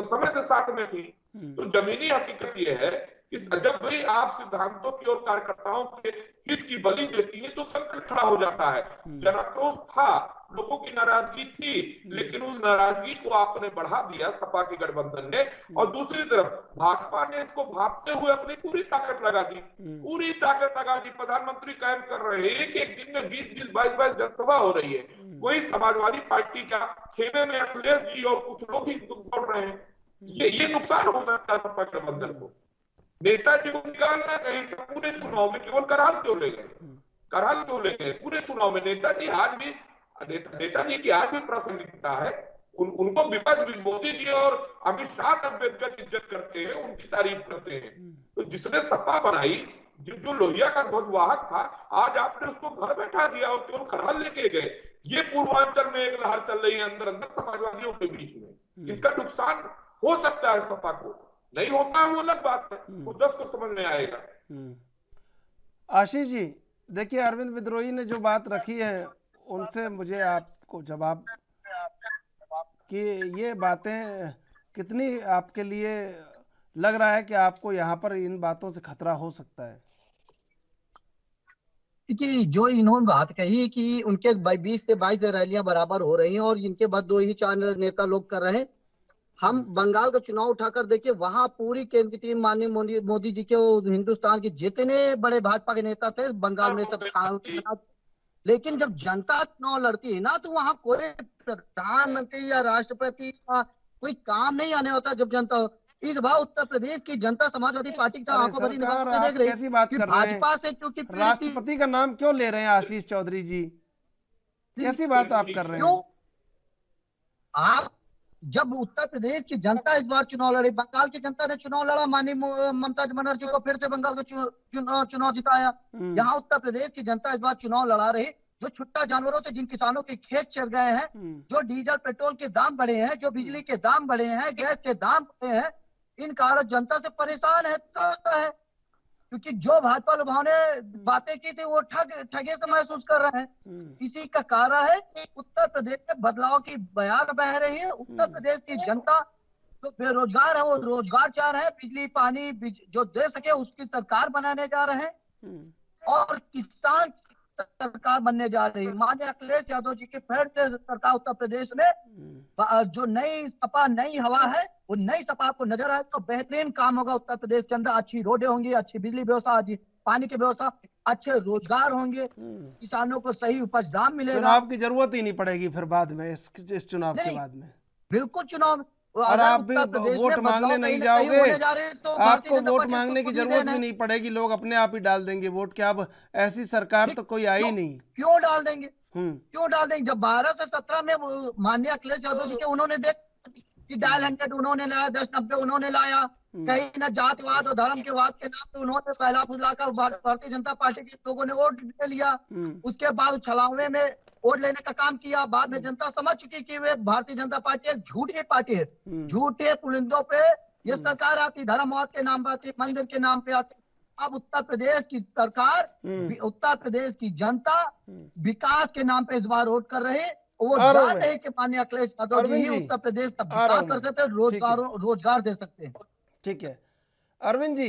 समय से साथ में थी। तो जमीनी हकीकत यह है कि जब भी आप सिद्धांतों की और कार्यकर्ताओं के हित की बलि देती है तो संकट खड़ा हो जाता है। जनाक्रोश था, लोगों की नाराजगी थी, लेकिन उस नाराजगी को आपने बढ़ा दिया सपा के गठबंधन ने, और दूसरी तरफ भाजपा ने इसको भापते हुए अपनी पूरी ताकत लगा दी, पूरी ताकत लगा दी। प्रधानमंत्री कायम कर रहे हैं कि एक दिन में 20-20, 22-22 जनसभा हो रही है। वही समाजवादी पार्टी का खेमे में अखिलेश जी और कुछ लोग ही दौड़ रहे हैं। ये नुकसान हो सकता है सपा गठबंधन को। नेताजी को निकालना कहीं पूरे चुनाव में केवल करहाल क्यों ले गए? करहाल क्यों ले गए पूरे चुनाव में? नेताजी नेताजी की आज भी प्रासंगिकता है। उनको विपक्ष भी, मोदी जी और अमित शाह तक व्यक्तिगत इज्जत करते हैं, उनकी तारीफ करते हैं। तो जिसने सपा बनाई, जो लोहिया का ध्वजवाहक था, आज आपने उसको घर बैठा दिया और केवल करहाल लेके गए। ये पूर्वांचल में एक लहर चल रही है अंदर अंदर समाजवादियों के बीच में। इसका नुकसान हो सकता है सपा को, नहीं होता है वो अलग बात है, वो 10 को समझ में आएगा। आशीष जी, देखिए अरविंद विद्रोही ने जो बात रखी है, उनसे मुझे आपको जवाब कि ये बातें कितनी आपके लिए लग रहा है कि आपको यहाँ पर इन बातों से खतरा हो सकता है? देखिए, जो इन्होंने बात कही कि उनके 20 से 22 रैलियां बराबर हो रही हैं और इनके बाद 2 ही 4 नेता लोग कर रहे हैं। हम बंगाल का चुनाव उठाकर देखिए, वहां पूरी केंद्र की टीम माननीय मोदी जी के, हिंदुस्तान के जितने बड़े भाजपा के नेता थे बंगाल में सब, लेकिन जब जनता चुनाव लड़ती है ना, तो वहां कोई प्रधानमंत्री या राष्ट्रपति या कोई काम नहीं आने होता। जब जनता, इस बार उत्तर प्रदेश की जनता समाजवादी पार्टी का आंखों भरी निगाह से देख रही कैसी बात कि कर रहे हैं? भाजपा से क्योंकि राष्ट्रपति का नाम क्यों ले रहे हैं आशीष चौधरी जी? कैसी बात आप कर रहे हैं? आप जब उत्तर प्रदेश की जनता इस बार चुनाव लड़ी, बंगाल की जनता ने चुनाव लड़ा, माननीय ममता बनर्जी को फिर से बंगाल को चुनाव जिताया। यहाँ उत्तर प्रदेश की जनता इस बार चुनाव लड़ा रही। जो छुट्टा जानवरों से जिन किसानों के खेत चढ़ गए हैं, जो डीजल पेट्रोल के दाम बढ़े हैं, जो बिजली के दाम बढ़े हैं, गैस के दाम बढ़े हैं, इन कारण जनता से परेशान है, त्रस्त है। क्योंकि जो भाजपा लोगों ने बातें की थी वो ठगे से महसूस कर रहे हैं। इसी का कारण है कि उत्तर प्रदेश में बदलाव की बयार बह रही है। उत्तर प्रदेश की जनता जो बेरोजगार है वो रोजगार चाह रहे हैं, बिजली पानी जो दे सके उसकी सरकार बनाने जा रहे हैं, और किसान सरकार बनने जा रही है। माननीय अखिलेश यादव जी के फिर से सरकार उत्तर प्रदेश में जो नई सपा नई हवा है, वो नई सपा आपको नजर आए तो बेहतरीन काम होगा उत्तर प्रदेश के अंदर। अच्छी रोडें होंगी, अच्छी बिजली व्यवस्था, अच्छी पानी की व्यवस्था, अच्छे रोजगार होंगे, किसानों को सही उपज दाम मिलेगा। चुनाव की जरूरत ही नहीं पड़ेगी फिर बाद में, इस चुनाव के बाद में। बिल्कुल चुनाव, और आप भी वोट मांगने नहीं जाओगे, तो आपको वोट मांगने की जरूरत भी नहीं पड़ेगी, लोग अपने आप ही डाल देंगे वोट। क्या अब ऐसी सरकार तो कोई आई नहीं। क्यों डाल देंगे, क्यों डाल देंगे? जब 12 से 17 में माननीय अखिलेश यादव जी के उन्होंने देख कि डायल 100 उन्होंने लाया, 10-90 उन्होंने लाया, कहीं न जातिवाद और धर्म के वाद के नाम पे उन्होंने पहला फुसलाकर भारतीय जनता पार्टी के लोगों ने वोट ले लिया। उसके बाद छलावे में वोट लेने का काम किया। बाद में जनता समझ चुकी कि वे भारतीय जनता पार्टी एक झूठी पार्टी है, झूठे पुलिंदों पे ये सरकार आती, धर्मवाद के नाम पे आती, मंदिर के नाम पे आती। अब उत्तर प्रदेश की सरकार, उत्तर प्रदेश की जनता विकास के नाम पे इस बार वोट कर रहे हैं। वो जान है कि माननीय अखिलेश यादव जी ही उत्तर प्रदेश का विकास कर सकते हैं, रोजगार दे सकते हैं। ठीक है अरविंद जी,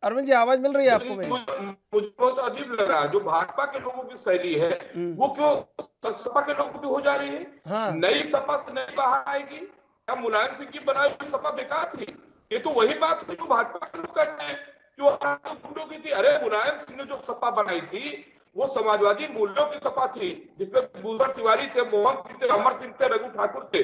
अरविंद जी आवाज मिल रही है आपको मेरी? मुझे बहुत अजीब लग रहा है जो भाजपा के लोगों की शैली है वो क्यों सपा के लोगों की हो जा रही है। हाँ। नई सपा से नहीं बाहर आएगी क्या? मुलायम सिंह की बनाई हुई सपा बेकार थी? ये तो वही बात है जो भाजपा के लोग कहते हैं जो गुंडों की थी। अरे मुलायम सिंह ने जो सपा बनाई थी वो समाजवादी मूल्यों की सपा थी, जिसमें भूषण तिवारी थे, मोहन सिंह थे, अमर सिंह थे, रघु ठाकुर थे,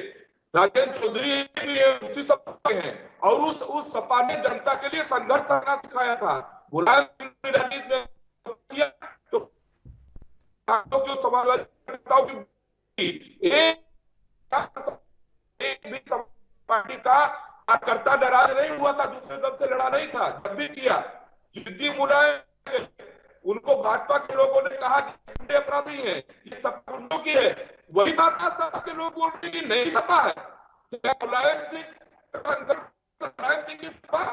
राजेंद्र चौधरी भी उसी सपा के हैं। और उस सपा ने जनता के लिए संघर्ष करना सिखाया था। मुलायम सिंह ने राजनीति में किया तो समाजवादी नेताओं की एक भी पार्टी का कार्यकर्ता नाराज नहीं हुआ था, दूसरे दल से लड़ा नहीं था। जब भी किया जिद्दी मुलायम, उनको भाजपा के लोगों ने कहा कि अपराधी है, ये सब गुंडों की है। वही बात आज सपा के लोग बोल रहे हैं नहीं सपा है। मुलायम सिंह की सपा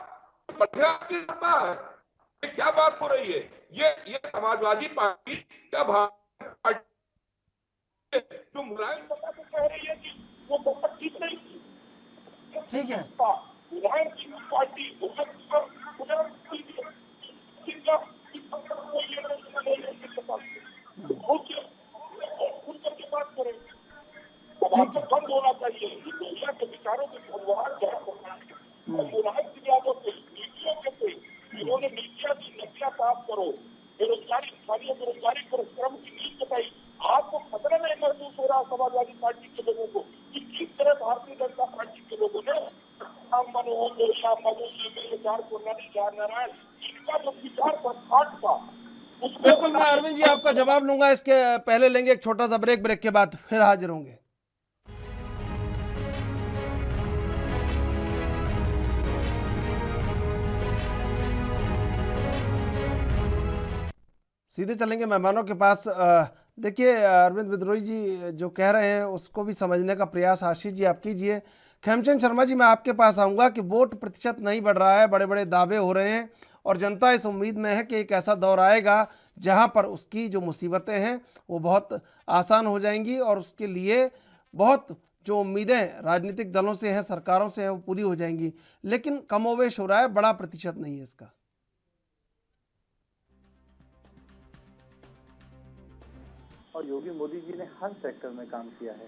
बढ़िया की सपा है, क्या बात हो रही है? ये समाजवादी पार्टी क्या भाजपा पार्टी जो मुलायम सपा को कह रही है कि वो बहुत ठीक नहीं। ठीक है मुलायम सिंह पार्टी बंद होना चाहिए। दुनिया के विचारों के भगवान इन्होंने नीतियां की नदियां साफ करो, बेरोजगारी खालियों बेरोजगारी पर श्रम की नीति बताई। आपको खतरा नहीं महसूस हो रहा समाजवादी पार्टी के लोगों को कि किस तरह भारतीय जनता पार्टी के लोगों ने मनोहर लोहिया, नारायण इनका जो विचार प्रस्थान था। बिल्कुल मैं अरविंद जी आपका जवाब लूंगा, इसके पहले लेंगे एक छोटा सा ब्रेक, ब्रेक के बाद फिर हाजिर होंगे। सीधे चलेंगे मेहमानों के पास। देखिए अरविंद विद्रोही जी जो कह रहे हैं उसको भी समझने का प्रयास आशीष जी आप कीजिए। खेमचंद शर्मा जी मैं आपके पास आऊँगा कि वोट प्रतिशत नहीं बढ़ रहा है, बड़े बड़े दावे हो रहे हैं और जनता इस उम्मीद में है कि एक ऐसा दौर आएगा जहां पर उसकी जो मुसीबतें हैं वो बहुत आसान हो जाएंगी और उसके लिए बहुत जो उम्मीदें राजनीतिक दलों से हैं, सरकारों से हैं, वो पूरी हो जाएंगी। लेकिन कमोवेश हो रहा है, बड़ा प्रतिशत नहीं है इसका। और योगी मोदी जी ने हर सेक्टर में काम किया है,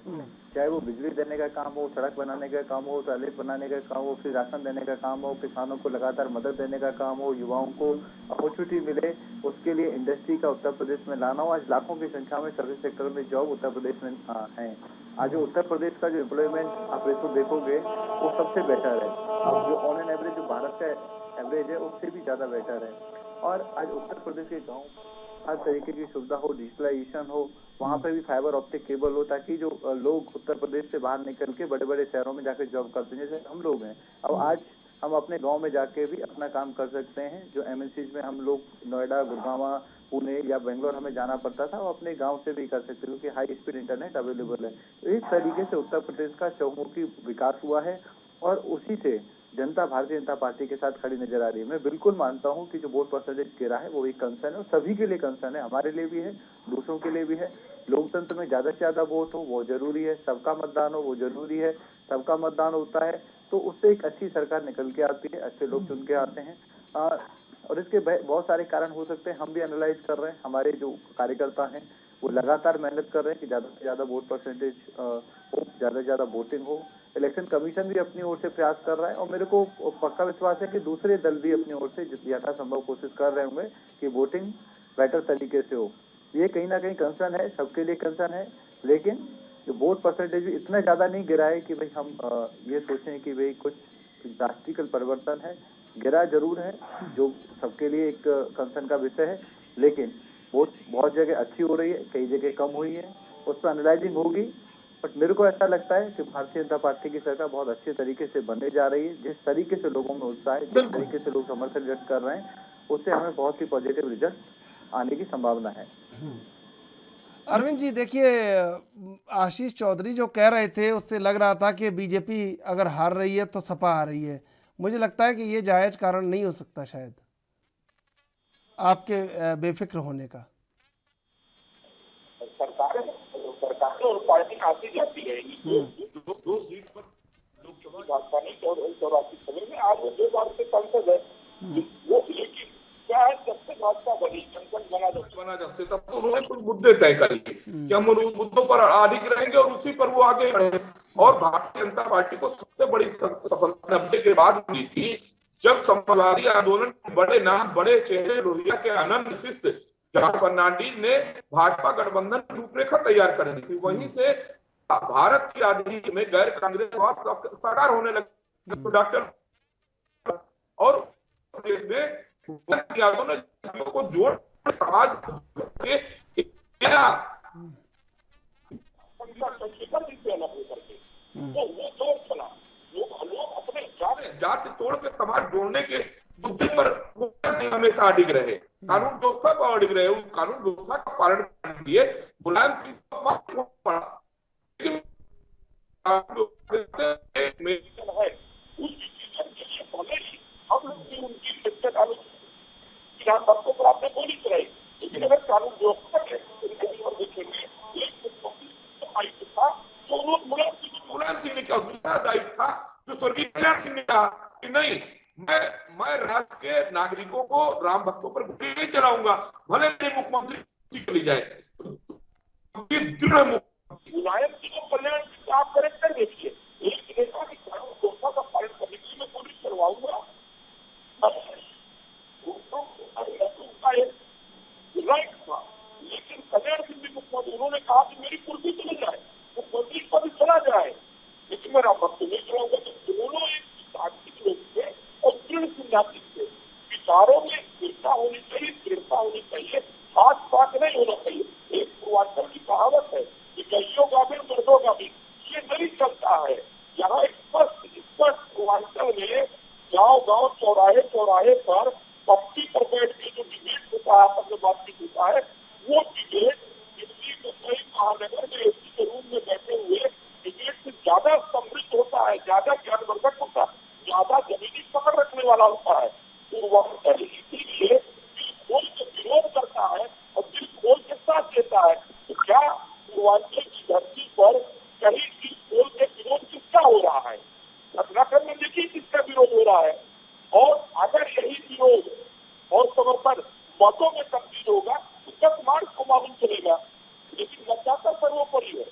चाहे वो बिजली देने का काम हो, सड़क बनाने का काम हो, टॉयलेट बनाने का काम हो, फिर राशन देने का काम हो, किसानों को लगातार मदद देने का काम हो, युवाओं को अपॉर्चुनिटी मिले उसके लिए इंडस्ट्री का उत्तर प्रदेश में लाना हो। आज लाखों की संख्या में सर्विस सेक्टर में जॉब उत्तर प्रदेश में है। आज उत्तर प्रदेश का जो एम्प्लॉयमेंट आप रेशो देखोगे वो सबसे बेटर है। अब जो ऑन एन एवरेज जो भारत का एवरेज है उससे भी ज्यादा बेटर है। और आज उत्तर प्रदेश के गाँव हर तरीके की सुविधा हो, डिजिटलाइजेशन हो, वहाँ पे भी फाइबर ऑप्टिक केबल हो, ताकि जो लोग उत्तर प्रदेश से बाहर निकल के बड़े बड़े शहरों में जाकर जॉब करते हैं, जैसे हम लोग हैं, अब आज हम अपने गांव में जाके भी अपना काम कर सकते हैं। जो एमएनसीज में हम लोग नोएडा, गुड़गांव, पुणे या बेंगलोर हमें जाना पड़ता था, वो अपने गांव से भी कर सकते हैं, क्योंकि हाई स्पीड इंटरनेट अवेलेबल है। तो इस तरीके से उत्तर प्रदेश का चहुमुखी विकास हुआ है और उसी से जनता भारतीय जनता पार्टी के साथ खड़ी नजर आ रही है। मैं बिल्कुल मानता हूं कि जो वोट परसेंटेज गिरा है वो एक कंसर्न है, और सभी के लिए कंसर्न है, हमारे लिए भी है, दूसरों के लिए भी है। लोकतंत्र में ज्यादा से ज्यादा वोट हो वो जरूरी है, सबका मतदान हो वो जरूरी है। सबका मतदान होता है तो उससे एक अच्छी सरकार निकल के आती है, अच्छे लोग चुन के आते हैं। और इसके बहुत सारे कारण हो सकते हैं, हम भी एनालाइज कर रहे हैं। हमारे जो कार्यकर्ता हैं वो लगातार मेहनत कर रहे हैं कि ज्यादा से ज्यादा वोट परसेंटेज हो, ज्यादा से ज्यादा वोटिंग हो। इलेक्शन कमीशन भी अपनी ओर से प्रयास कर रहा है, और मेरे को पक्का विश्वास है कि दूसरे दल भी अपनी ओर से यथासंभव कोशिश कर रहे होंगे कि वोटिंग बेटर तरीके से हो। ये कहीं ना कहीं कंसर्न है, सबके लिए कंसर्न है, लेकिन जो वोट परसेंटेज इतना ज्यादा नहीं गिरा है कि भाई हम ये सोचें कि भाई कुछ ड्रास्टिकल परिवर्तन है। गिरा जरूर है, जो सबके लिए एक कंसर्न का विषय है, लेकिन वोट बहुत जगह अच्छी हो रही है, कई जगह कम हुई है, उस पर एनालाइजिंग होगी। बट मेरे को ऐसा लगता है कि भारतीय जनता पार्टी की सरकार बहुत अच्छे तरीके से बनने जा रही है। जिस तरीके से लोगों में उत्साह है, जिस तरीके से लोग समर्थन व्यक्त कर रहे हैं, उससे हमें बहुत ही पॉजिटिव रिजल्ट आने की संभावना है। अरविंद जी, देखिए, आशीष चौधरी जो कह रहे थे उससे लग रहा था कि बीजेपी अगर हार रही है तो सपा हार रही है। मुझे लगता है कि ये जायज कारण नहीं हो सकता शायद आपके बेफिक्र होने का। सरकारें और पार्टी आती जाती रहेगी। दो सीट पर लोकसभा भाजपा ने 84 खबर में आज वो 2 बार से सांसद है। वो लेकिन क्या है, जब से भाजपा बनी, संसद बना जब से, तब तो उन्होंने कुछ मुद्दे तय कर लिए कि हम उन मुद्दों पर अडिग रहेंगे और उसी पर वो आगे बढ़े। और भारतीय जनता पार्टी को सबसे बड़ी सफलता 90 के बाद मिली थी, जब समाजवादी आंदोलन के बड़े नाम, बड़े चेहरे, लोहिया के अनंत शिष्य जॉर्ज फर्नांडीज ने भाजपा गठबंधन की रूपरेखा तैयार कर दी थी। वहीं से भारत की राजनीति में गैर कांग्रेसवाद साकार होने लगे। तो डॉक्टर और देश में यादव ने जातियों को जोड़ समाज के क्या जाति तोड़ के समाज जोड़ने के मुद्दे पर हमेशा अडिग रहे, कानून व्यवस्था पर अडिग रहे, उस कानून व्यवस्था का पालन करने के लिए मुलायम सिंह को पड़ा। लेकिन हम लोग भी उनकी शिक्षक आपको प्राप्त बोली रहे, लेकिन अगर कानून व्यवस्था के देखेंगे तो मुलायम सिंह ने क्या दूसरा दायित्व था, जो स्वर्गीय कल्याण सिंह ने कहा कि नहीं, मैं राज्य के नागरिकों को, राम भक्तों पर गोली नहीं चलाऊंगा, भले मेरे मुख्यमंत्री चली जाए। मुलायम सिंह को कल्याण सिंह आप करेक्ट कर देखिए, एक नेता की कानून व्यवस्था का पालन करने के लिए मैं गोली चलवाऊंगा, राइट था। लेकिन कल्याण सिंह भी मुख्यमंत्री, उन्होंने कहा कि मेरी कुर्सी चली जाए, मुख्यमंत्री पद चला जाए, लेकिन मैं राम भक्त नहीं चलाऊंगा। तो दोनों एक आर्थिक रूप से और दृढ़ सिद्धांत से विचारों में दृढ़ता होनी चाहिए, दृढ़ता होनी चाहिए, हाथ पाक नहीं होना चाहिए। एक पूर्वांचल की कहावत है कि गैयों का भी मर्दों का भी, ये नहीं चलता है। यहाँ स्पष्ट पूर्वांचल में गाँव चौराहे पर पक्की पर बैठ के जो डिबेट होता है, आपस में बातचीत होता है, वो डिबेट दिल्ली मुंबई महानगर में एसी के रूम में बैठे हुए डिबेट से ज्यादा समृद्ध होता है, ज्यादा ज्ञानवर्धक होता है, ज्यादा जमीनी पकड़ रखने वाला होता है। पूर्वांचल इसीलिए दिल खोल के विरोध करता है और दिल खोल के साथ देता है। तो क्या पूर्वांचल की धरती पर कहीं दिल खोल के विरोध किसका हो रहा है? घटनाक्रम में देखिए किसका विरोध हो रहा है। और अगर यही विरोध और समर्थन मतों में तब्दील होगा तो 10 मार्च को मालूम चलेगा, लेकिन मतदाता सर्वोपरि है।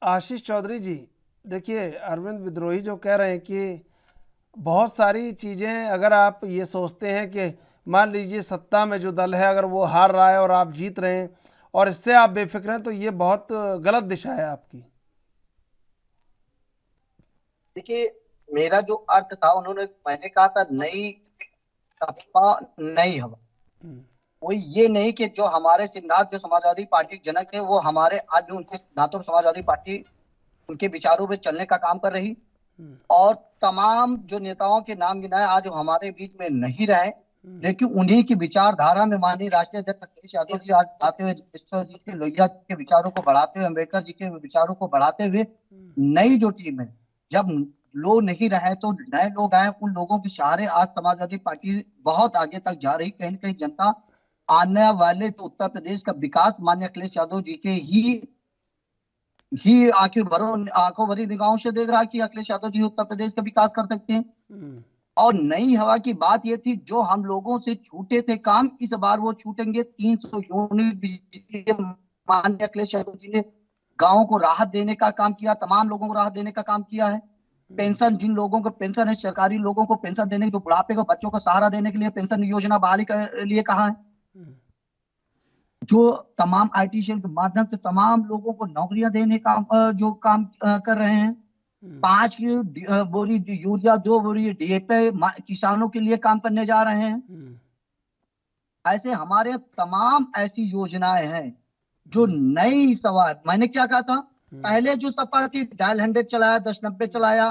आशीष चौधरी जी, देखिए, अरविंद विद्रोही जो कह रहे हैं कि बहुत सारी चीज़ें, अगर आप ये सोचते हैं कि मान लीजिए सत्ता में जो दल है अगर वो हार रहा है और आप जीत रहे हैं और इससे आप बेफिक्र हैं, तो ये बहुत गलत दिशा है आपकी। देखिए, मेरा जो अर्थ था, मैंने कहा था नई सपा नहीं हवा। कोई ये नहीं कि जो हमारे सिद्धांत जो समाजवादी पार्टी जनक है वो हमारे आज भी उनके सिद्धांतों में समाजवादी पार्टी उनके विचारों पे चलने का काम कर रही, और तमाम जो नेताओं के नाम गिनाए आज वो हमारे बीच में नहीं रहे, लेकिन उन्हीं की विचारधारा में माननीय राष्ट्रीय अध्यक्ष अखिलेश यादव जी आज बढ़ाते हुए, विश्वजीत के लोहिया जी के विचारों को बढ़ाते हुए, अम्बेडकर जी के विचारों को बढ़ाते हुए नई जो टीम है, जब लोग नहीं रहे तो नए लोग आए, उन लोगों के सहारे आज समाजवादी पार्टी बहुत आगे तक जा रही। कहीं न कहीं जनता आने वाले तो उत्तर प्रदेश का विकास माननीय अखिलेश यादव जी के ही आंखों भरी निगाहों से देख रहा है कि अखिलेश यादव जी उत्तर प्रदेश का विकास कर सकते हैं। और नई हवा की बात ये थी, जो हम लोगों से छूटे थे काम, इस बार वो छूटेंगे। 300 यूनिट बिजली के माननीय अखिलेश यादव जी ने गांवों को राहत देने का काम किया, तमाम लोगों को राहत देने का काम किया है। पेंशन, जिन लोगों को पेंशन है, सरकारी लोगों को पेंशन देने, जो बुढ़ापे को बच्चों को सहारा देने के लिए पेंशन योजना बहाली के लिए कहा है। जो तमाम आईटी सेल के माध्यम से तमाम लोगों को नौकरियां देने का जो काम कर रहे हैं। 5 बोरी यूरिया, 2 बोरी डीएपी किसानों के लिए काम करने जा रहे हैं। ऐसे हमारे तमाम ऐसी योजनाएं हैं जो नई सवाल। मैंने क्या कहा था पहले, जो सपा थी डायल 100 चलाया, 1090 चलाया।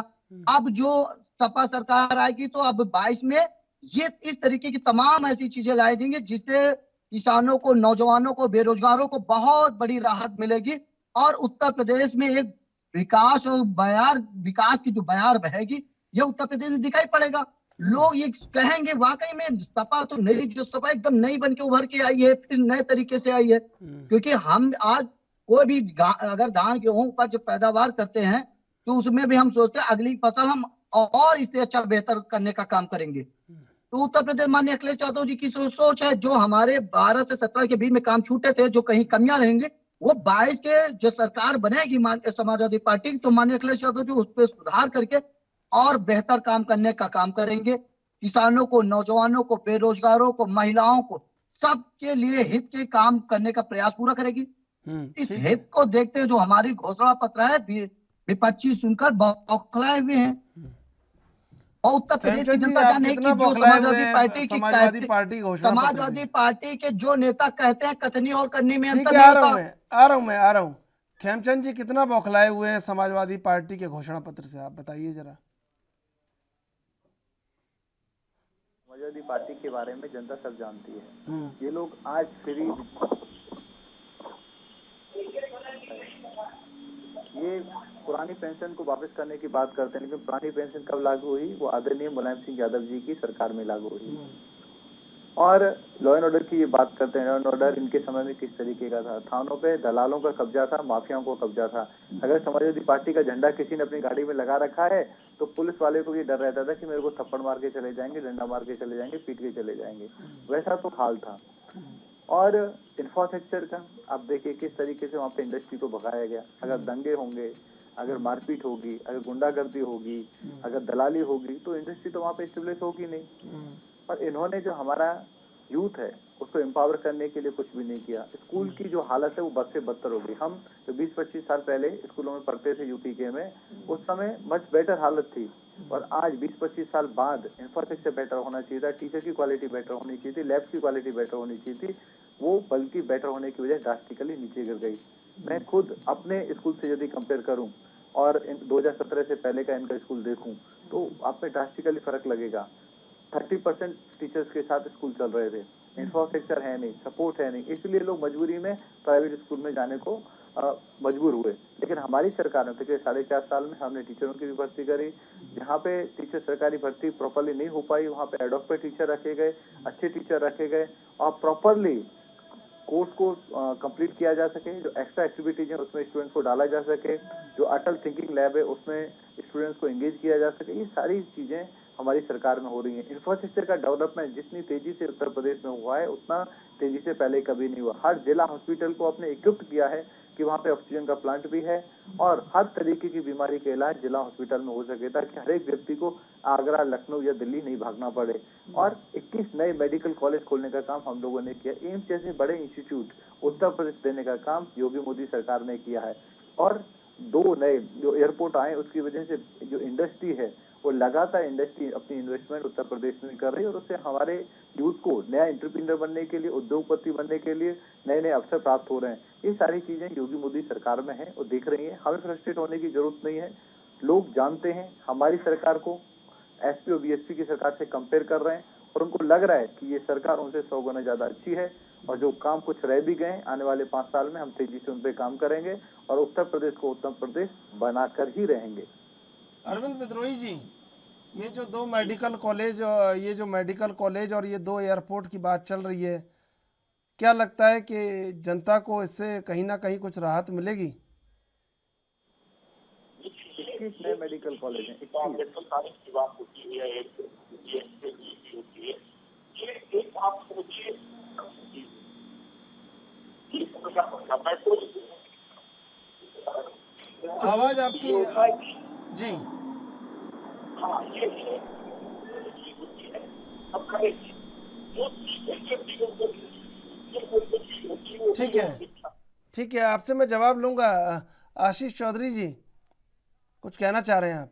अब जो सपा सरकार आएगी तो अब 22 में ये इस तरीके की तमाम ऐसी चीजें लाई जाएंगी जिससे किसानों को, नौजवानों को, बेरोजगारों को बहुत बड़ी राहत मिलेगी, और उत्तर प्रदेश में एक विकास और विकास की जो बयार बहेगी, ये उत्तर प्रदेश में दिखाई पड़ेगा। लोग ये कहेंगे वाकई में सपा तो नई, जो सपा एकदम नई बन के उभर के आई है, फिर नए तरीके से आई है। क्योंकि हम आज कोई भी अगर धान गेहूं उपज जब पैदावार करते हैं तो उसमें भी हम सोचते हैं अगली फसल हम और इससे अच्छा बेहतर करने का काम करेंगे। तो उत्तर प्रदेश माननीय अखिलेश यादव जी की सोच है, जो हमारे 12 से 17 के बीच में काम छूटे थे, जो कहीं कमियां रहेंगे, वो 22 के जो सरकार बनेगी समाजवादी पार्टी, तो माननीय अखिलेश यादव जी उस पर सुधार करके और बेहतर काम करने का काम करेंगे। किसानों को, नौजवानों को, बेरोजगारों को, महिलाओं को, सबके लिए हित के काम करने का प्रयास पूरा करेगी। इस हित को देखते हुए जो हमारी घोषणा पत्र है, विपक्षी सुनकर बौखलाए हुए हैं। और उत्तर प्रदेश की जनता जाने की जो समाजवादी पार्टी के जो नेता कहते हैं कथनी और करनी में अंतर नहीं होता। आ रहा हूँ खेमचंद जी, कितना बौखलाए हुए हैं समाजवादी पार्टी के घोषणा पत्र से, आप बताइए जरा। समाजवादी पार्टी के बारे में जनता सब जानती है। ये लोग आज फ्री, ये पुरानी पेंशन को वापस करने की बात करते हैं, लेकिन पुरानी पेंशन कब लागू हुई? वो आदरणीय मुलायम सिंह यादव जी की सरकार में लागू हुई। और लॉ एंड ऑर्डर की ये बात करते हैं, लॉ एंड ऑर्डर इनके समय में किस तरीके का था? थानों पे दलालों का कब्जा था, माफियाओं को कब्जा था। अगर समाजवादी पार्टी का झंडा किसी ने अपनी गाड़ी में लगा रखा है तो पुलिस वाले को ये डर रहता था कि मेरे को थप्पड़ मार के चले जाएंगे, डंडा मार के चले जाएंगे, पीट के चले जाएंगे। वैसा तो हाल था। और इंफ्रास्ट्रक्चर का आप देखिए किस तरीके से वहाँ पे इंडस्ट्री को भगाया गया। अगर दंगे होंगे, अगर मारपीट होगी, अगर गुंडागर्दी होगी, अगर दलाली होगी, तो इंडस्ट्री तो वहाँ पे स्टेब्लिश होगी नहीं। और इन्होंने जो हमारा यूथ है उसको एम्पावर करने के लिए कुछ भी नहीं किया। स्कूल की जो हालत है वो बद से बदतर हो गई। हम जो 20-25 साल पहले स्कूलों में पढ़ते थे यूपी के में, उस समय मच बेटर हालत थी। और आज 20-25 साल बाद इंफ्रास्ट्रक्चर बेटर होना चाहिए था, टीचर की क्वालिटी बेटर होनी चाहिए थी, लैब की क्वालिटी बेटर होनी चाहिए थी। वो बल्कि बेटर होने की वजह ड्रास्टिकली नीचे गिर गई। मैं खुद अपने स्कूल से यदि कंपेयर करूं और 2017 से पहले का इनका स्कूल देखूं तो आप में ड्रास्टिकली फर्क लगेगा। 30% टीचर्स के साथ स्कूल चल रहे थे। इंफ्रास्ट्रक्चर है नहीं, सपोर्ट है नहीं, इसलिए लोग मजबूरी में प्राइवेट स्कूल में जाने को मजबूर हुए। लेकिन हमारी सरकार ने पिछले 4.5 साल में हमने टीचरों की भी भर्ती करी। जहाँ पे टीचर सरकारी भर्ती प्रॉपरली नहीं हो पाई, वहाँ पे एडॉक पे टीचर रखे गए, अच्छे टीचर रखे गए, और प्रॉपरली कोर्स को कंप्लीट किया जा सके। जो एक्स्ट्रा एक्टिविटीज है उसमें स्टूडेंट्स को डाला जा सके, जो अटल थिंकिंग लैब है उसमें स्टूडेंट्स को एंगेज किया जा सके। ये सारी चीजें हमारी सरकार में हो रही है। इंफ्रास्ट्रक्चर का डेवलपमेंट जितनी तेजी से उत्तर प्रदेश में हुआ है उतना तेजी से पहले कभी नहीं हुआ। हर जिला हॉस्पिटल को आपने इक्विप्ड किया है कि वहाँ पे ऑक्सीजन का प्लांट भी है और हर तरीके की बीमारी का इलाज जिला हॉस्पिटल में हो सके, ताकि हर एक व्यक्ति को आगरा, लखनऊ या दिल्ली नहीं भागना पड़े। और 21 नए मेडिकल कॉलेज खोलने का काम हम लोगों ने किया। एम्स जैसे बड़े इंस्टीट्यूट उत्तर प्रदेश देने का काम योगी मोदी सरकार ने किया है। और 2 नए जो एयरपोर्ट आए उसकी वजह से जो इंडस्ट्री है वो लगातार इंडस्ट्री अपनी इन्वेस्टमेंट उत्तर प्रदेश में कर रही है और उससे हमारे यूथ को नया एंटरप्रेन्योर बनने के लिए, उद्योगपति बनने के लिए नए नए अवसर प्राप्त हो रहे हैं। ये सारी चीजें योगी मोदी सरकार में है और दिख रही हैं। हमें फ्रस्ट्रेट होने की जरूरत नहीं है। लोग जानते हैं हमारी सरकार को एसपी और बीएसपी की सरकार से कंपेयर कर रहे हैं और उनको लग रहा है कि ये सरकार उनसे 100 गुना ज्यादा अच्छी है और जो काम कुछ रह भी गए आने वाले 5 साल में हम तेजी से उन पर काम करेंगे और उत्तर प्रदेश को उत्तम प्रदेश बनाकर ही रहेंगे। अरविंद विद्रोही जी, ये जो 2 मेडिकल कॉलेज, ये जो मेडिकल कॉलेज और ये 2 एयरपोर्ट की बात चल रही है, क्या लगता है कि जनता को इससे कहीं ना कहीं कुछ राहत मिलेगी? 21 नए मेडिकल कॉलेज हैं। आप सोचिए आवाज आपकी जी। ठीक है, ठीक है, आपसे मैं जवाब लूंगा। आशीष चौधरी जी, कुछ कहना चाह रहे हैं आप?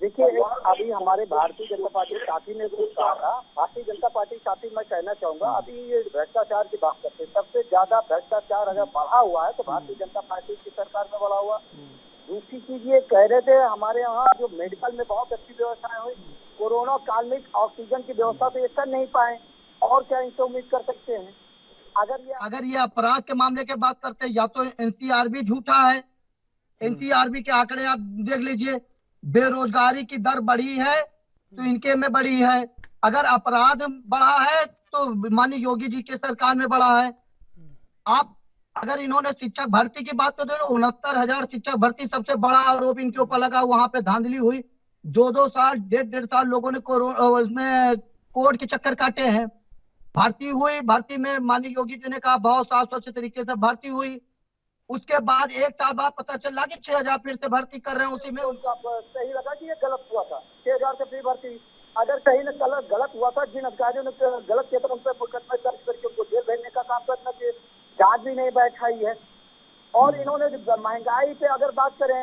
देखिए, अभी हमारे भारतीय जनता पार्टी साथी ने कुछ कहा था। भारतीय जनता पार्टी साथी मैं कहना चाहूंगा, अभी ये भ्रष्टाचार की बात करते हैं, सबसे ज्यादा भ्रष्टाचार अगर बढ़ा हुआ है तो भारतीय जनता पार्टी की सरकार में बढ़ा हुआ। दूसरी चीज ये कह रहे थे हमारे यहाँ जो मेडिकल में बहुत अच्छी व्यवस्थाएं हुई, कोरोना काल में ऑक्सीजन की व्यवस्था तो ये कर नहीं पाए, और क्या इनसे उम्मीद कर सकते हैं? अगर ये अपराध के मामले की बात करते हैं, या तो एनसीआरबी झूठा है। एनसीआरबी के आंकड़े आप देख लीजिए, बेरोजगारी की दर बढ़ी है तो इनके में बढ़ी है। अगर अपराध बढ़ा है तो माननीय योगी जी के सरकार में बढ़ा है। आप अगर इन्होंने शिक्षक भर्ती की बात करते हो, 69,000 शिक्षक भर्ती सबसे बड़ा आरोप इनके ऊपर लगा। वहां पे धांधली हुई, 2-2 साल, 1.5 साल लोगों ने इसमें कोर्ट के चक्कर काटे हैं। भर्ती हुई, भर्ती में माननीय योगी जी ने कहा बहुत साफ स्वच्छ तरीके से भर्ती हुई। उसके बाद 1 साल बाद पता चला कि 6,000 फिर से भर्ती कर रहे हैं। उसी में उनका सही लगा कि ये गलत हुआ था, 6,000 से फ्री भर्ती। अगर कहीं न गलत हुआ था, जिन अधिकारियों ने गलत किया था उन पर मुकदमा दर्ज करके उनको जेल भेजने का काम करना चाहिए। जांच भी नहीं बैठाई है। और इन्होंने महंगाई पे अगर बात करें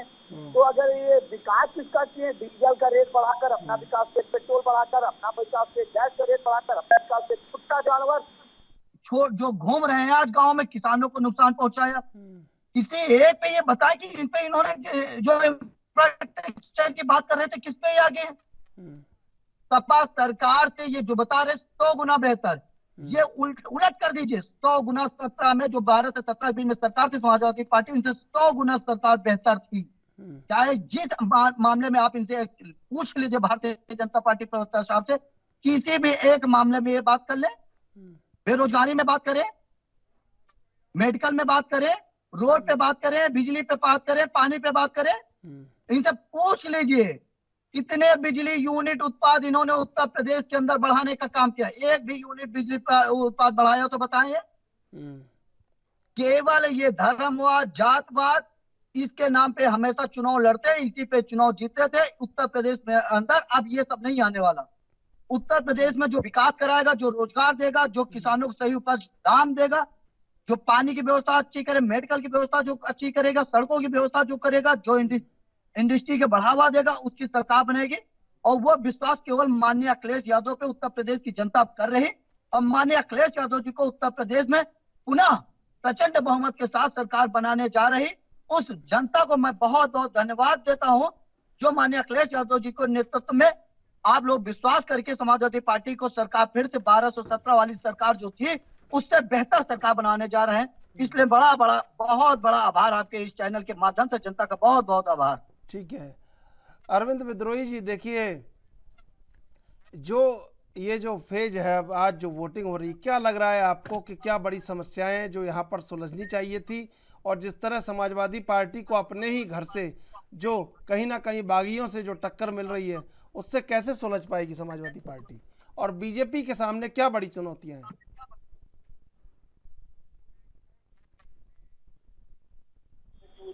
तो अगर ये विकास किसका किए, डीजल का रेट बढ़ाकर अपना विकास के, पेट्रोल बढ़ाकर अपना विकास के, गैस का रेट बढ़ाकर अपना विकास के, कुत्ता जानवर जो घूम रहे हैं आज गांव में, किसानों को नुकसान पहुंचाया। किसी एक पे ये बताया कि इन पे इन्होंने जो इंफ्रास्ट्रक्चर की बात कर रहे थे, किस पे आगे? सपा सरकार से ये जो बता रहे 100 गुना बेहतर, ये उलट कर दीजिए। 100 गुना 17 में, जो 12 से 17 बीच में सरकार थी समाजवादी पार्टी, इनसे 100 गुना सरकार बेहतर थी। चाहे जिस मामले में आप इनसे पूछ लीजिए, भारतीय जनता पार्टी प्रवक्ता साहब से, किसी भी एक मामले में ये बात कर ले। बेरोजगारी में बात करें, मेडिकल में बात करें, रोड पे बात करें, बिजली पे बात करें, पानी पे बात करें, इनसे पूछ लीजिए कितने बिजली यूनिट उत्पाद इन्होंने उत्तर प्रदेश के अंदर बढ़ाने का काम किया। एक भी यूनिट बिजली का उत्पाद बढ़ाया तो बताएं। केवल ये धर्मवाद, जातवाद, इसके नाम पे हमेशा चुनाव लड़ते, इसी पे चुनाव जीते थे उत्तर प्रदेश में अंदर। अब ये सब नहीं आने वाला। उत्तर प्रदेश में जो विकास कराएगा, जो रोजगार देगा, जो किसानों को सही उपज दाम देगा, जो पानी की व्यवस्था अच्छी करे, मेडिकल की व्यवस्था जो अच्छी करेगा, सड़कों की व्यवस्था जो करेगा, जो इंडस्ट्री के बढ़ावा देगा, उसकी सरकार बनेगी। और वो विश्वास केवल माननीय अखिलेश यादव पे उत्तर प्रदेश की जनता कर रही। और माननीय अखिलेश यादव जी को उत्तर प्रदेश में पुनः प्रचंड बहुमत के साथ सरकार बनाने जा रही, उस जनता को मैं बहुत बहुत धन्यवाद देता हूं, जो माननीय अखिलेश यादव जी को नेतृत्व में आप लोग विश्वास करके समाजवादी पार्टी को सरकार फिर से 1217 वाली सरकार जो थी उससे बेहतर सरकार बनाने जा रहे हैं। इसलिए बहुत बड़ा आभार आपके इस चैनल के माध्यम से, जनता का बहुत बहुत आभार। ठीक है अरविंद विद्रोही जी, देखिए जो ये जो फेज है, आज जो वोटिंग हो रही, क्या लग रहा है आपको कि क्या बड़ी समस्याएं जो यहाँ पर सुलझनी चाहिए थी, और जिस तरह समाजवादी पार्टी को अपने ही घर से जो कहीं ना कहीं बागियों से जो टक्कर मिल रही है, उससे कैसे सुलझ पाएगी समाजवादी पार्टी, और बीजेपी के सामने क्या बड़ी चुनौतियां हैं?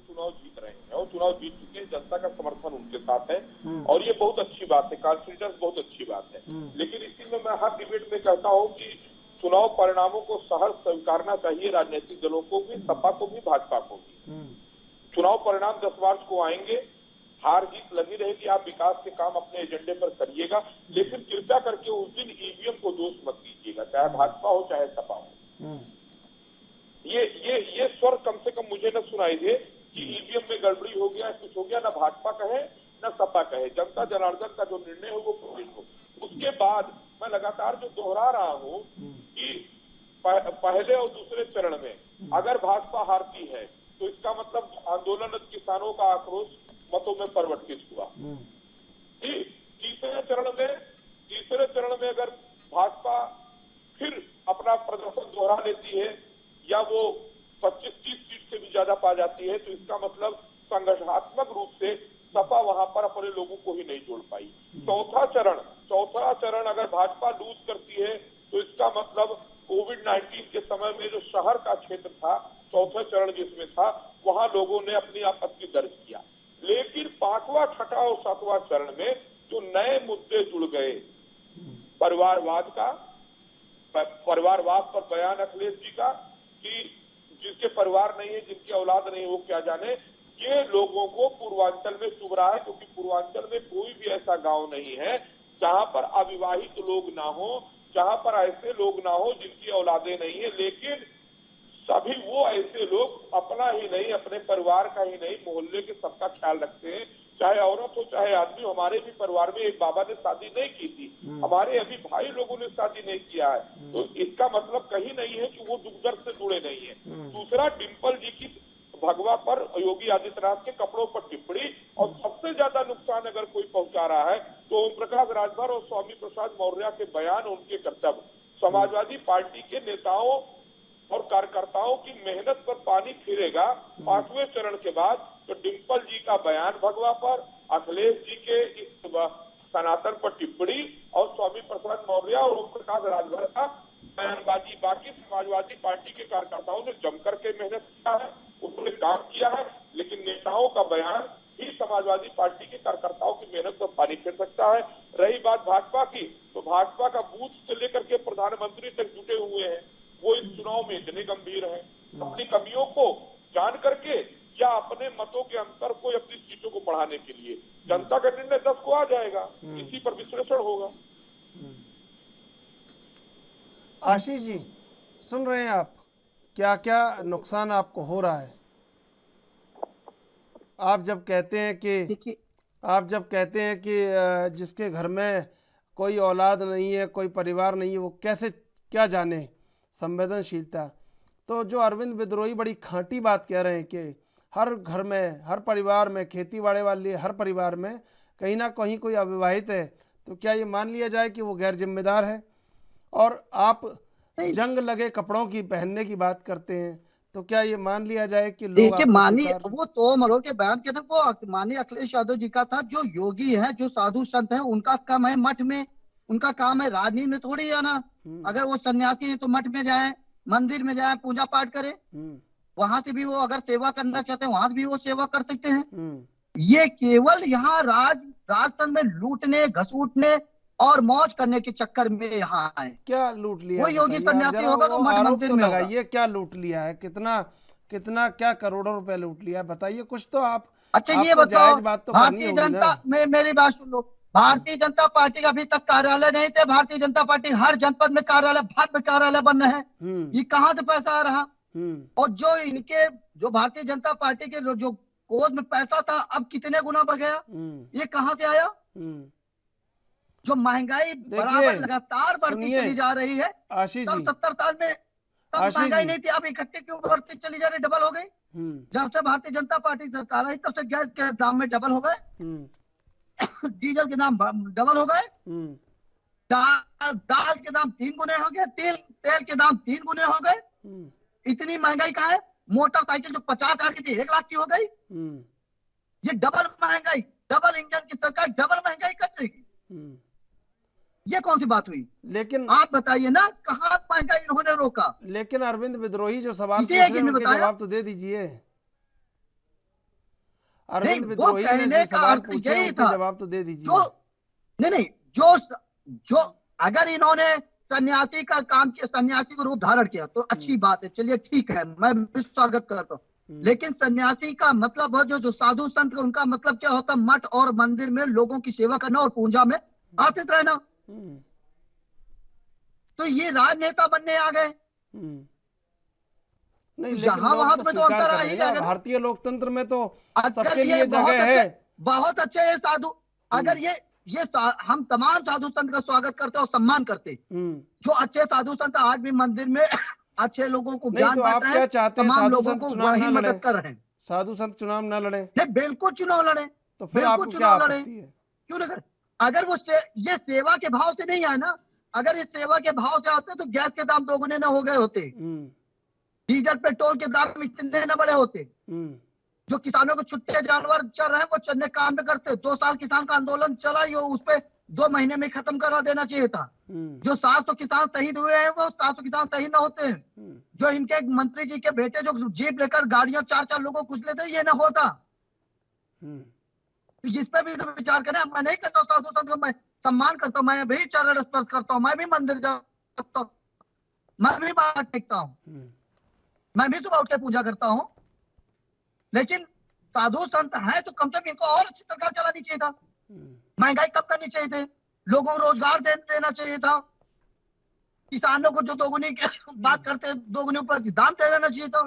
चुनाव जीत रहे हैं और चुनाव जीत चुके हैं, जनता का समर्थन उनके साथ है और ये बहुत अच्छी बात है, कॉन्फिडेंस बहुत अच्छी बात है। लेकिन इसी में मैं हर डिबेट में कहता हूं कि चुनाव परिणामों को सहर्ष स्वीकारना चाहिए, राजनीतिक दलों को भी, सपा को भी, भाजपा को भी। चुनाव परिणाम 10 मार्च को आएंगे, हार जीत लगी रहेगी, आप विकास के काम अपने एजेंडे पर करिएगा, लेकिन कृपया करके उस दिन ईवीएम को दोष मत दीजिएगा, चाहे भाजपा हो चाहे सपा हो। ये स्वर कम से कम मुझे न सुनाई दे कि ईवीएम में गड़बड़ी हो गया, कुछ हो गया, ना भाजपा कहे न सपा कहे। जनता जनार्दन का जो निर्णय हो वो पुलिस हो। उसके बाद मैं लगातार जो दोहरा रहा हूँ कि पहले और दूसरे चरण में अगर भाजपा हारती है तो इसका मतलब आंदोलन किसानों का आक्रोश मतों में परिवर्तित हुआ। तीसरे चरण में अगर भाजपा फिर अपना प्रदर्शन दोहरा लेती है या वो 25-30 सीट से भी ज्यादा पा जाती है तो इसका मतलब संगठनात्मक रूप से सपा वहां पर अपने लोगों को ही नहीं जोड़ पाई। चौथा चरण अगर भाजपा लूज करती है तो इसका मतलब कोविड-19 के समय में जो शहर का क्षेत्र था, चौथा चरण जिसमें था, वहां लोगों ने अपनी आपत्ति दर्ज किया। लेकिन 5वां, 6वां और 7वां चरण में जो नए मुद्दे जुड़ गए, परिवारवाद पर बयान अखिलेश जी का कि जिसके परिवार नहीं है, जिनकी औलाद नहीं है, वो क्या जाने, ये लोगों को पूर्वांचल में चुभ रहा है, क्योंकि पूर्वांचल में कोई भी ऐसा गांव नहीं है जहां पर अविवाहित लोग ना हो, जहां पर ऐसे लोग ना हो जिनकी औलादें नहीं है। लेकिन सभी वो ऐसे लोग अपना ही नहीं, अपने परिवार का ही नहीं, मोहल्ले के सबका ख्याल रखते हैं, चाहे औरत हो चाहे आदमी। हमारे भी परिवार में एक बाबा ने शादी नहीं की थी, हमारे अभी भाई लोगों ने शादी नहीं किया है, तो इसका मतलब कहीं नहीं है कि वो दुख दर्द से जुड़े नहीं है। दूसरा, डिम्पल जी की भगवा पर योगी आदित्यनाथ के कपड़ों पर टिप्पणी, और सबसे ज्यादा नुकसान अगर कोई पहुंचा रहा है तो ओम प्रकाश राजभर और स्वामी प्रसाद मौर्य के बयान, उनके कर्तव्य, समाजवादी पार्टी के नेताओं और कार्यकर्ताओं की मेहनत पर पानी फिरेगा 5वें चरण के बाद। तो डिम्पल जी का बयान भगवा पर, अखिलेश जी के इस सनातन पर टिप्पणी और स्वामी प्रसाद मौर्य और ओम प्रकाश राजभर का बयानबाजी, बाकी समाजवादी पार्टी के कार्यकर्ताओं ने जमकर के मेहनत किया है, उन्होंने काम किया है, लेकिन नेताओं का बयान ही समाजवादी पार्टी के कार्यकर्ताओं की मेहनत पर पानी फिर सकता है। रही बात भाजपा की, तो भाजपा का बूथ से लेकर के प्रधानमंत्री तक जुटे हुए हैं, वो इस चुनाव में इतने गंभीर हैं, अपनी कमियों को जान करके या अपने मतों के अंतर को, अपनी सीटों को बढ़ाने के लिए। जनता का निर्णय 10 को आ जाएगा, इसी पर विश्लेषण होगा। आशीष जी, सुन रहे हैं आप, क्या क्या नुकसान आपको हो रहा है? आप जब कहते हैं कि जिसके घर में कोई औलाद नहीं है, कोई परिवार नहीं है, वो कैसे क्या जाने संवेदनशीलता। तो जो अरविंद विद्रोही बड़ी खांटी बात कह रहे हैं कि हर घर में, हर परिवार में, खेती बाड़ी वाले हर परिवार में कहीं ना कहीं कोई अविवाहित है, तो क्या ये मान लिया जाए कि वो गैर जिम्मेदार है? और आप जंग लगे कपड़ों की पहनने की बात करते हैं, तो क्या ये मान लिया जाए कि लोग देखिए, माननीय वो तो मरो के बयान के थे, वो माननीय अखिलेश यादव जी का था। जो योगी है, जो साधु संत है, उनका काम है मठ में, उनका काम है राजनीति में थोड़ी है ना। अगर वो सन्यासी है तो मठ में जाए, मंदिर में जाए, पूजा पाठ करे, वहां से भी वो अगर सेवा करना चाहते हैं वहां से भी वो सेवा कर सकते हैं। ये केवल यहाँ राजतंत्र में लूटने, घसूटने और मौज करने के चक्कर में यहाँ आए। क्या लूट लिया? वो योगी सन्यासी होगा तो मठ मंदिर में होगा। ये क्या लूट लिया है? कितना क्या करोड़ों रुपए लूट लिया है? बताइए कुछ तो आप। अच्छा, ये बताओ, भारतीय जनता में, मेरी बात सुन लो, भारतीय जनता पार्टी का अभी तक कार्यालय नहीं थे। भारतीय जनता पार्टी हर जनपद में कार्यालय, भव्य कार्यालय बन रहे हैं। ये कहाँ से पैसा आ रहा? और जो भारतीय जनता पार्टी के जो कोष में पैसा था, अब कितने गुना बढ़ गया? ये कहाँ से आया? जो महंगाई बराबर लगातार बढ़ती चली जा रही है। आशीष जी, 70 साल में तब महंगाई नहीं थी, अब इकट्ठे क्यों बढ़ती चली जा रही, डबल हो गई। जब से भारतीय जनता पार्टी सरकार आई तब से गैस के दाम में डबल हो गए, डीजल के दाम डबल हो गए, दाल के दाम 3 गुने हो गए, तेल के दाम 3 गुने हो गए। इतनी महंगाई कहाँ है? मोटरसाइकिल जो 50,000 की थी 1 लाख की हो गई। ये डबल महंगाई, डबल इंजन की सरकार डबल महंगाई कर रही। ये कौन सी बात हुई? लेकिन आप बताइए ना, कहाँ महंगाई इन्होंने रोका? लेकिन अरविंद विद्रोही जो सवाल पूछ रहे हैं उनके जवाब तो दे दीजिए। अरविंद विद्रोही ने जो सवाल पूछे उनके जवाब तो दे दीजिए। नहीं, जो अगर इन्होंने सन्यासी का काम किया, सन्यासी को रूप धारण किया तो अच्छी बात है, चलिए ठीक है, मैं भी स्वागत करता हूँ। लेकिन सन्यासी का मतलब है जो साधु संत का, उनका मतलब क्या होता है? मठ और मंदिर में लोगों की सेवा करना और पूजा में आतित रहना। तो ये राजनेता बनने आ गए। नहीं, तो लेकिन यहाँ लोग वहां तो में तो स्वीकार अंतर कर आ रहे ही हैं ना, जाएगा ना। भारतीय लोकतंत्र में तो अगर सबके ये लिए जगह है। बहुत अच्छे है साधु, अगर हम तमाम साधु संत का स्वागत करते और सम्मान करते। जो अच्छे साधु संत आज भी मंदिर में अच्छे लोगों को नहीं ज्ञान तो बांट आप रहे क्या हैं, चाहते हैं, तमाम साधु लोगों संत को चुनाव वही ना लड़े? मदद कर रहे हैं। साधु संत चुनाव ना लड़े नहीं, बिल्कुल चुनाव लड़े, तो फिर बिल्कुल आपको क्या चुनाव लड़े। आपत्ति है? क्यों नहीं करे? अगर ये सेवा के भाव से नहीं आए ना, अगर इस सेवा के भाव से आते तो गैस के दाम दोगुने न हो गए होते, डीजल पेट्रोल के दाम इतने न बढ़े होते। जो किसानों को छुट्टे जानवर चल रहे हैं वो चलने काम में करते। 2 साल किसान का आंदोलन चला, ये उस पे 2 महीने में खत्म करा देना चाहिए था। जो 700 किसान शहीद हुए हैं वो 700 किसान शहीद ना होते हैं। जो इनके मंत्री जी के बेटे जो जीप लेकर गाड़ियों 4-4 लोगों को कुचले थे, ये ना होता। जिस पे भी विचार करें, मैं नहीं कहता साधु संत का मैं सम्मान करता हूँ, मैं भी चरण स्पर्श करता हूँ, मैं भी मंदिर जाता हूँ, मैं भी बाहर टेकता हूँ, मैं भी सुबह उठ के पूजा करता हूँ। लेकिन साधु संत है तो कम से कम इनको और अच्छी सरकार चलानी चाहिए था, महंगाई कम करनी चाहिए थी, लोगों को रोजगार देना चाहिए था, किसानों को जो दोगुनी बात करते दोगुनी ऊपर दाम दे देना चाहिए था।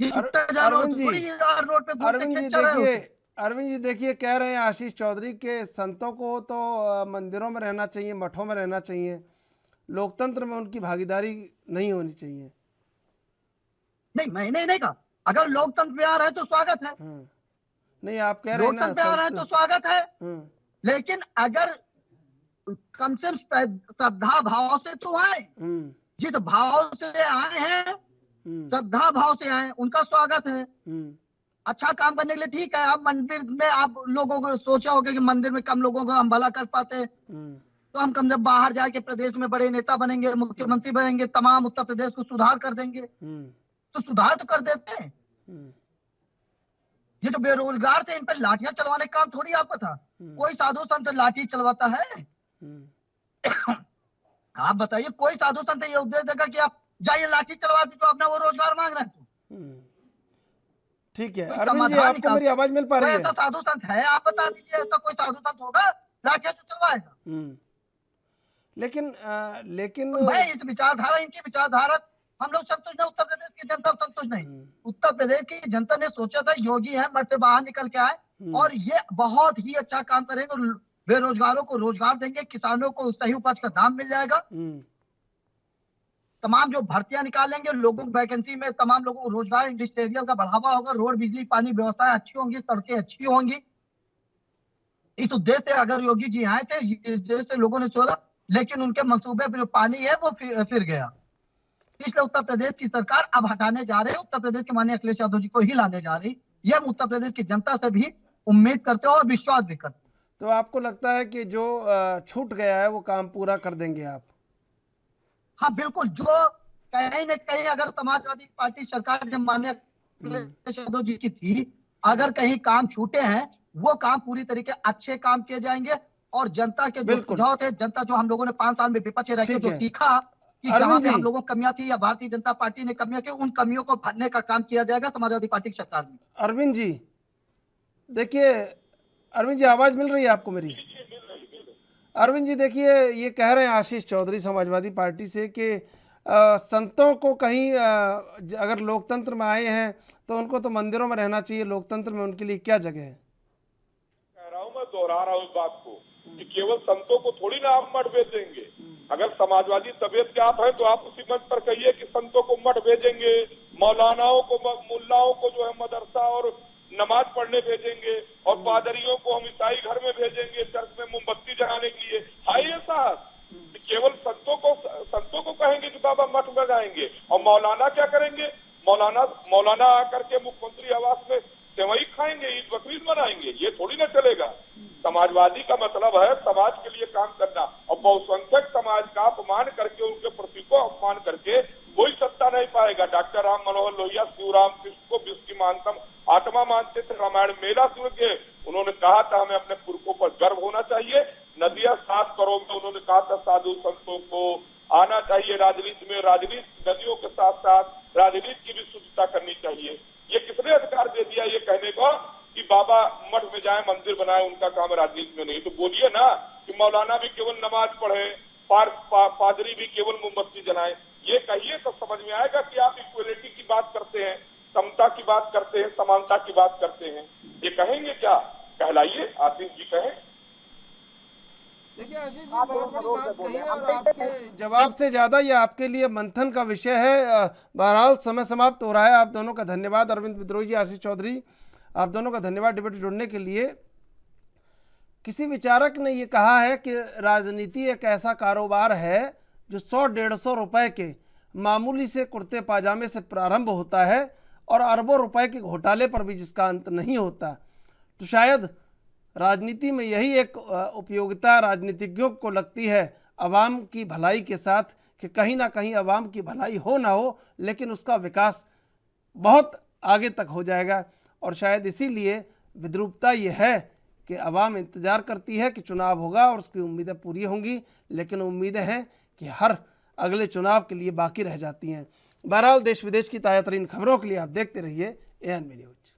अरविंद जी, रोड पे अरविंद जी देखिए, कह रहे हैं आशीष चौधरी के संतों को तो मंदिरों में रहना चाहिए, मठों में रहना चाहिए, लोकतंत्र में उनकी भागीदारी नहीं होनी चाहिए। नहीं, मैंने नहीं कहा। अगर लोकतंत्र में आ रहा है तो स्वागत है। नहीं, आप कह रहे हैं ना लोकतंत्र में आ रहा है तो स्वागत है, लेकिन अगर कम से कम श्रद्धा भाव से तो आए, जिस भाव से आए हैं श्रद्धा भाव से आए, उनका स्वागत है। अच्छा काम करने के लिए ठीक है। आप मंदिर में आप लोगों को सोचा होगा कि मंदिर में कम लोगों को हम भला कर पाते, तो हम कम जब बाहर जाके प्रदेश में बड़े नेता बनेंगे, मुख्यमंत्री बनेंगे, तमाम उत्तर प्रदेश को सुधार कर देंगे। तो सुधार तो कर देते हैं। ये तो बेरोजगार थे, इन पर लाठियां चलवाने का काम थोड़ी आपका था। कोई साधु संत लाठी चलवाता है? आप बताइए, कोई साधु संत ये उपदेश देगा कि आप जाइए लाठी चलवा दीजिए, अपना वो रोजगार मांग रहे हैं। ठीक है अरविंद जी, आपको मेरी आवाज मिल पा रही है? ऐसा साधु संत है, आप बता दीजिए, ऐसा कोई साधु संत होगा लाठियां तो चलवाएगा? लेकिन तो भाई इस विचारधारा, इनकी विचारधारा हम लोग संतुष्ट नहीं, उत्तर प्रदेश की जनता संतुष्ट नहीं। उत्तर प्रदेश की जनता ने सोचा था योगी है, मठ से बाहर निकल के आए और ये बहुत ही अच्छा काम करेंगे, बेरोजगारों को रोजगार देंगे, किसानों को सही उपज का दाम मिल जाएगा, तमाम जो भर्तियां निकालेंगे, लोगों को वैकेंसी में तमाम लोगों को रोजगार, इंडस्ट्रियल का बढ़ावा होगा, रोड बिजली पानी व्यवस्थाएं अच्छी होंगी, सड़कें अच्छी होंगी। इस उद्देश्य से अगर योगी जी आए थे, इस उद्देश्य से लोगों ने सोचा, लेकिन उनके मंसूबे पर जो पानी है वो फिर गया। इसलिए उत्तर प्रदेश की सरकार अब हटाने जा रही है, उत्तर प्रदेश के माननीय अखिलेश यादव जी को ही लाने जा रही। ये हम उत्तर प्रदेश की जनता से भी उम्मीद करते हैं और विश्वास भी करते हैं। तो आपको लगता है कि जो छूट गया है वो काम पूरा कर देंगे आप? हाँ बिल्कुल, जो कहीं न कहीं अगर समाजवादी पार्टी सरकार जब माननीय अखिलेश यादव जी की थी, अगर कहीं काम छूटे हैं, वो काम पूरी तरीके अच्छे काम किए जाएंगे और जनता के जो सुझाव थे, जनता जो हम लोगों ने 5 साल में विपक्ष रह के जो सीखा कि जहां पे हम लोगों की कमियां थी या भारतीय जनता पार्टी ने कमियां की, उन कमियों को भरने का काम किया जाएगा समाजवादी पार्टी की सरकार में। अरविंद जी देखिए, अरविंद जी आवाज मिल रही है आपको मेरी? अरविंद जी देखिए, ये कह रहे हैं आशीष चौधरी समाजवादी पार्टी से कि संतों को कहीं अगर लोकतंत्र में आए हैं तो उनको तो मंदिरों में रहना चाहिए, लोकतंत्र में उनके लिए क्या जगह है? कह रहा हूं, मैं दोहरा रहा हूं इस बात को कि केवल संतों को थोड़ी ना आप मठ भेजेंगे। अगर समाजवादी तबीयत के आप हैं तो आप उसी मंच पर कहिए कि संतों को मठ भेजेंगे, मौलानाओं को, मुल्लाओं को जो है मदरसा और नमाज पढ़ने भेजेंगे, और पादरियों को हम ईसाई घर में भेजेंगे चर्च में मोमबत्ती जलाने के लिए। आइए साहब, केवल संतों को कहेंगे कि बाबा मठ में जाएंगे, और मौलाना क्या करेंगे? मौलाना आकर के मुख्यमंत्री आवास में सेवई खाएंगे, ईद बकरीद मनाएंगे? ये थोड़ी ना चलेगा। समाजवादी का मतलब है समाज के लिए काम करना, और बहुसंख्यक समाज का अपमान करके, उनके प्रतीक को अपमान करके कोई सत्ता नहीं पाएगा। डॉक्टर राम मनोहर लोहिया शिवराम कृष्ण को विश्व की महानतम आत्मा मानते थे, रामायण मेला सुन के उन्होंने कहा था हमें अपने पुरखों पर गर्व होना चाहिए। नदियां साफ करो में उन्होंने कहा था साधु संतों को आना चाहिए राजनीति में। राजनीति नदियों के साथ साथ राजनीति की भी शुद्धता करनी चाहिए। ये किसने अधिकार दे दिया ये कहने को कि बाबा मठ में जाए, मंदिर बनाए, उनका काम राजनीति में नहीं? तो बोलिए ना कि मौलाना भी केवल नमाज पढ़े, पादरी भी केवल मोमबत्ती जलाए। ये कहिए तो समझ में आएगा कि आप इक्वलिटी की बात करते हैं, समता की बात करते हैं, समानता की बात करते हैं। ये कहेंगे क्या? कहलाइए, आसिफ जी कहें। देखिए आशीष जी, बहुत बड़ी बात कही है और आपके जवाब से ज्यादा ये आपके लिए मंथन का विषय है। बहरहाल समय समाप्त हो रहा है। आप दोनों का धन्यवाद, अरविंद विद्रोही जी, आशीष चौधरी, आप दोनों का धन्यवाद डिबेट जुड़ने के लिए। किसी विचारक ने ये कहा है कि राजनीति एक ऐसा कारोबार है जो 100-150 रुपए के मामूली से कुर्ते पाजामे से प्रारंभ होता है और अरबों रुपए के घोटाले पर भी जिसका अंत नहीं होता। तो शायद राजनीति में यही एक उपयोगिता राजनीतिज्ञों को लगती है अवाम की भलाई के साथ, कि कहीं ना कहीं अवाम की भलाई हो ना हो लेकिन उसका विकास बहुत आगे तक हो जाएगा। और शायद इसीलिए विद्रूपता ये है कि अवाम इंतज़ार करती है कि चुनाव होगा और उसकी उम्मीदें पूरी होंगी, लेकिन उम्मीदें हैं कि हर अगले चुनाव के लिए बाकी रह जाती हैं। बहरहाल देश विदेश की ताज़ा तरीन खबरों के लिए आप देखते रहिए ANB न्यूज़।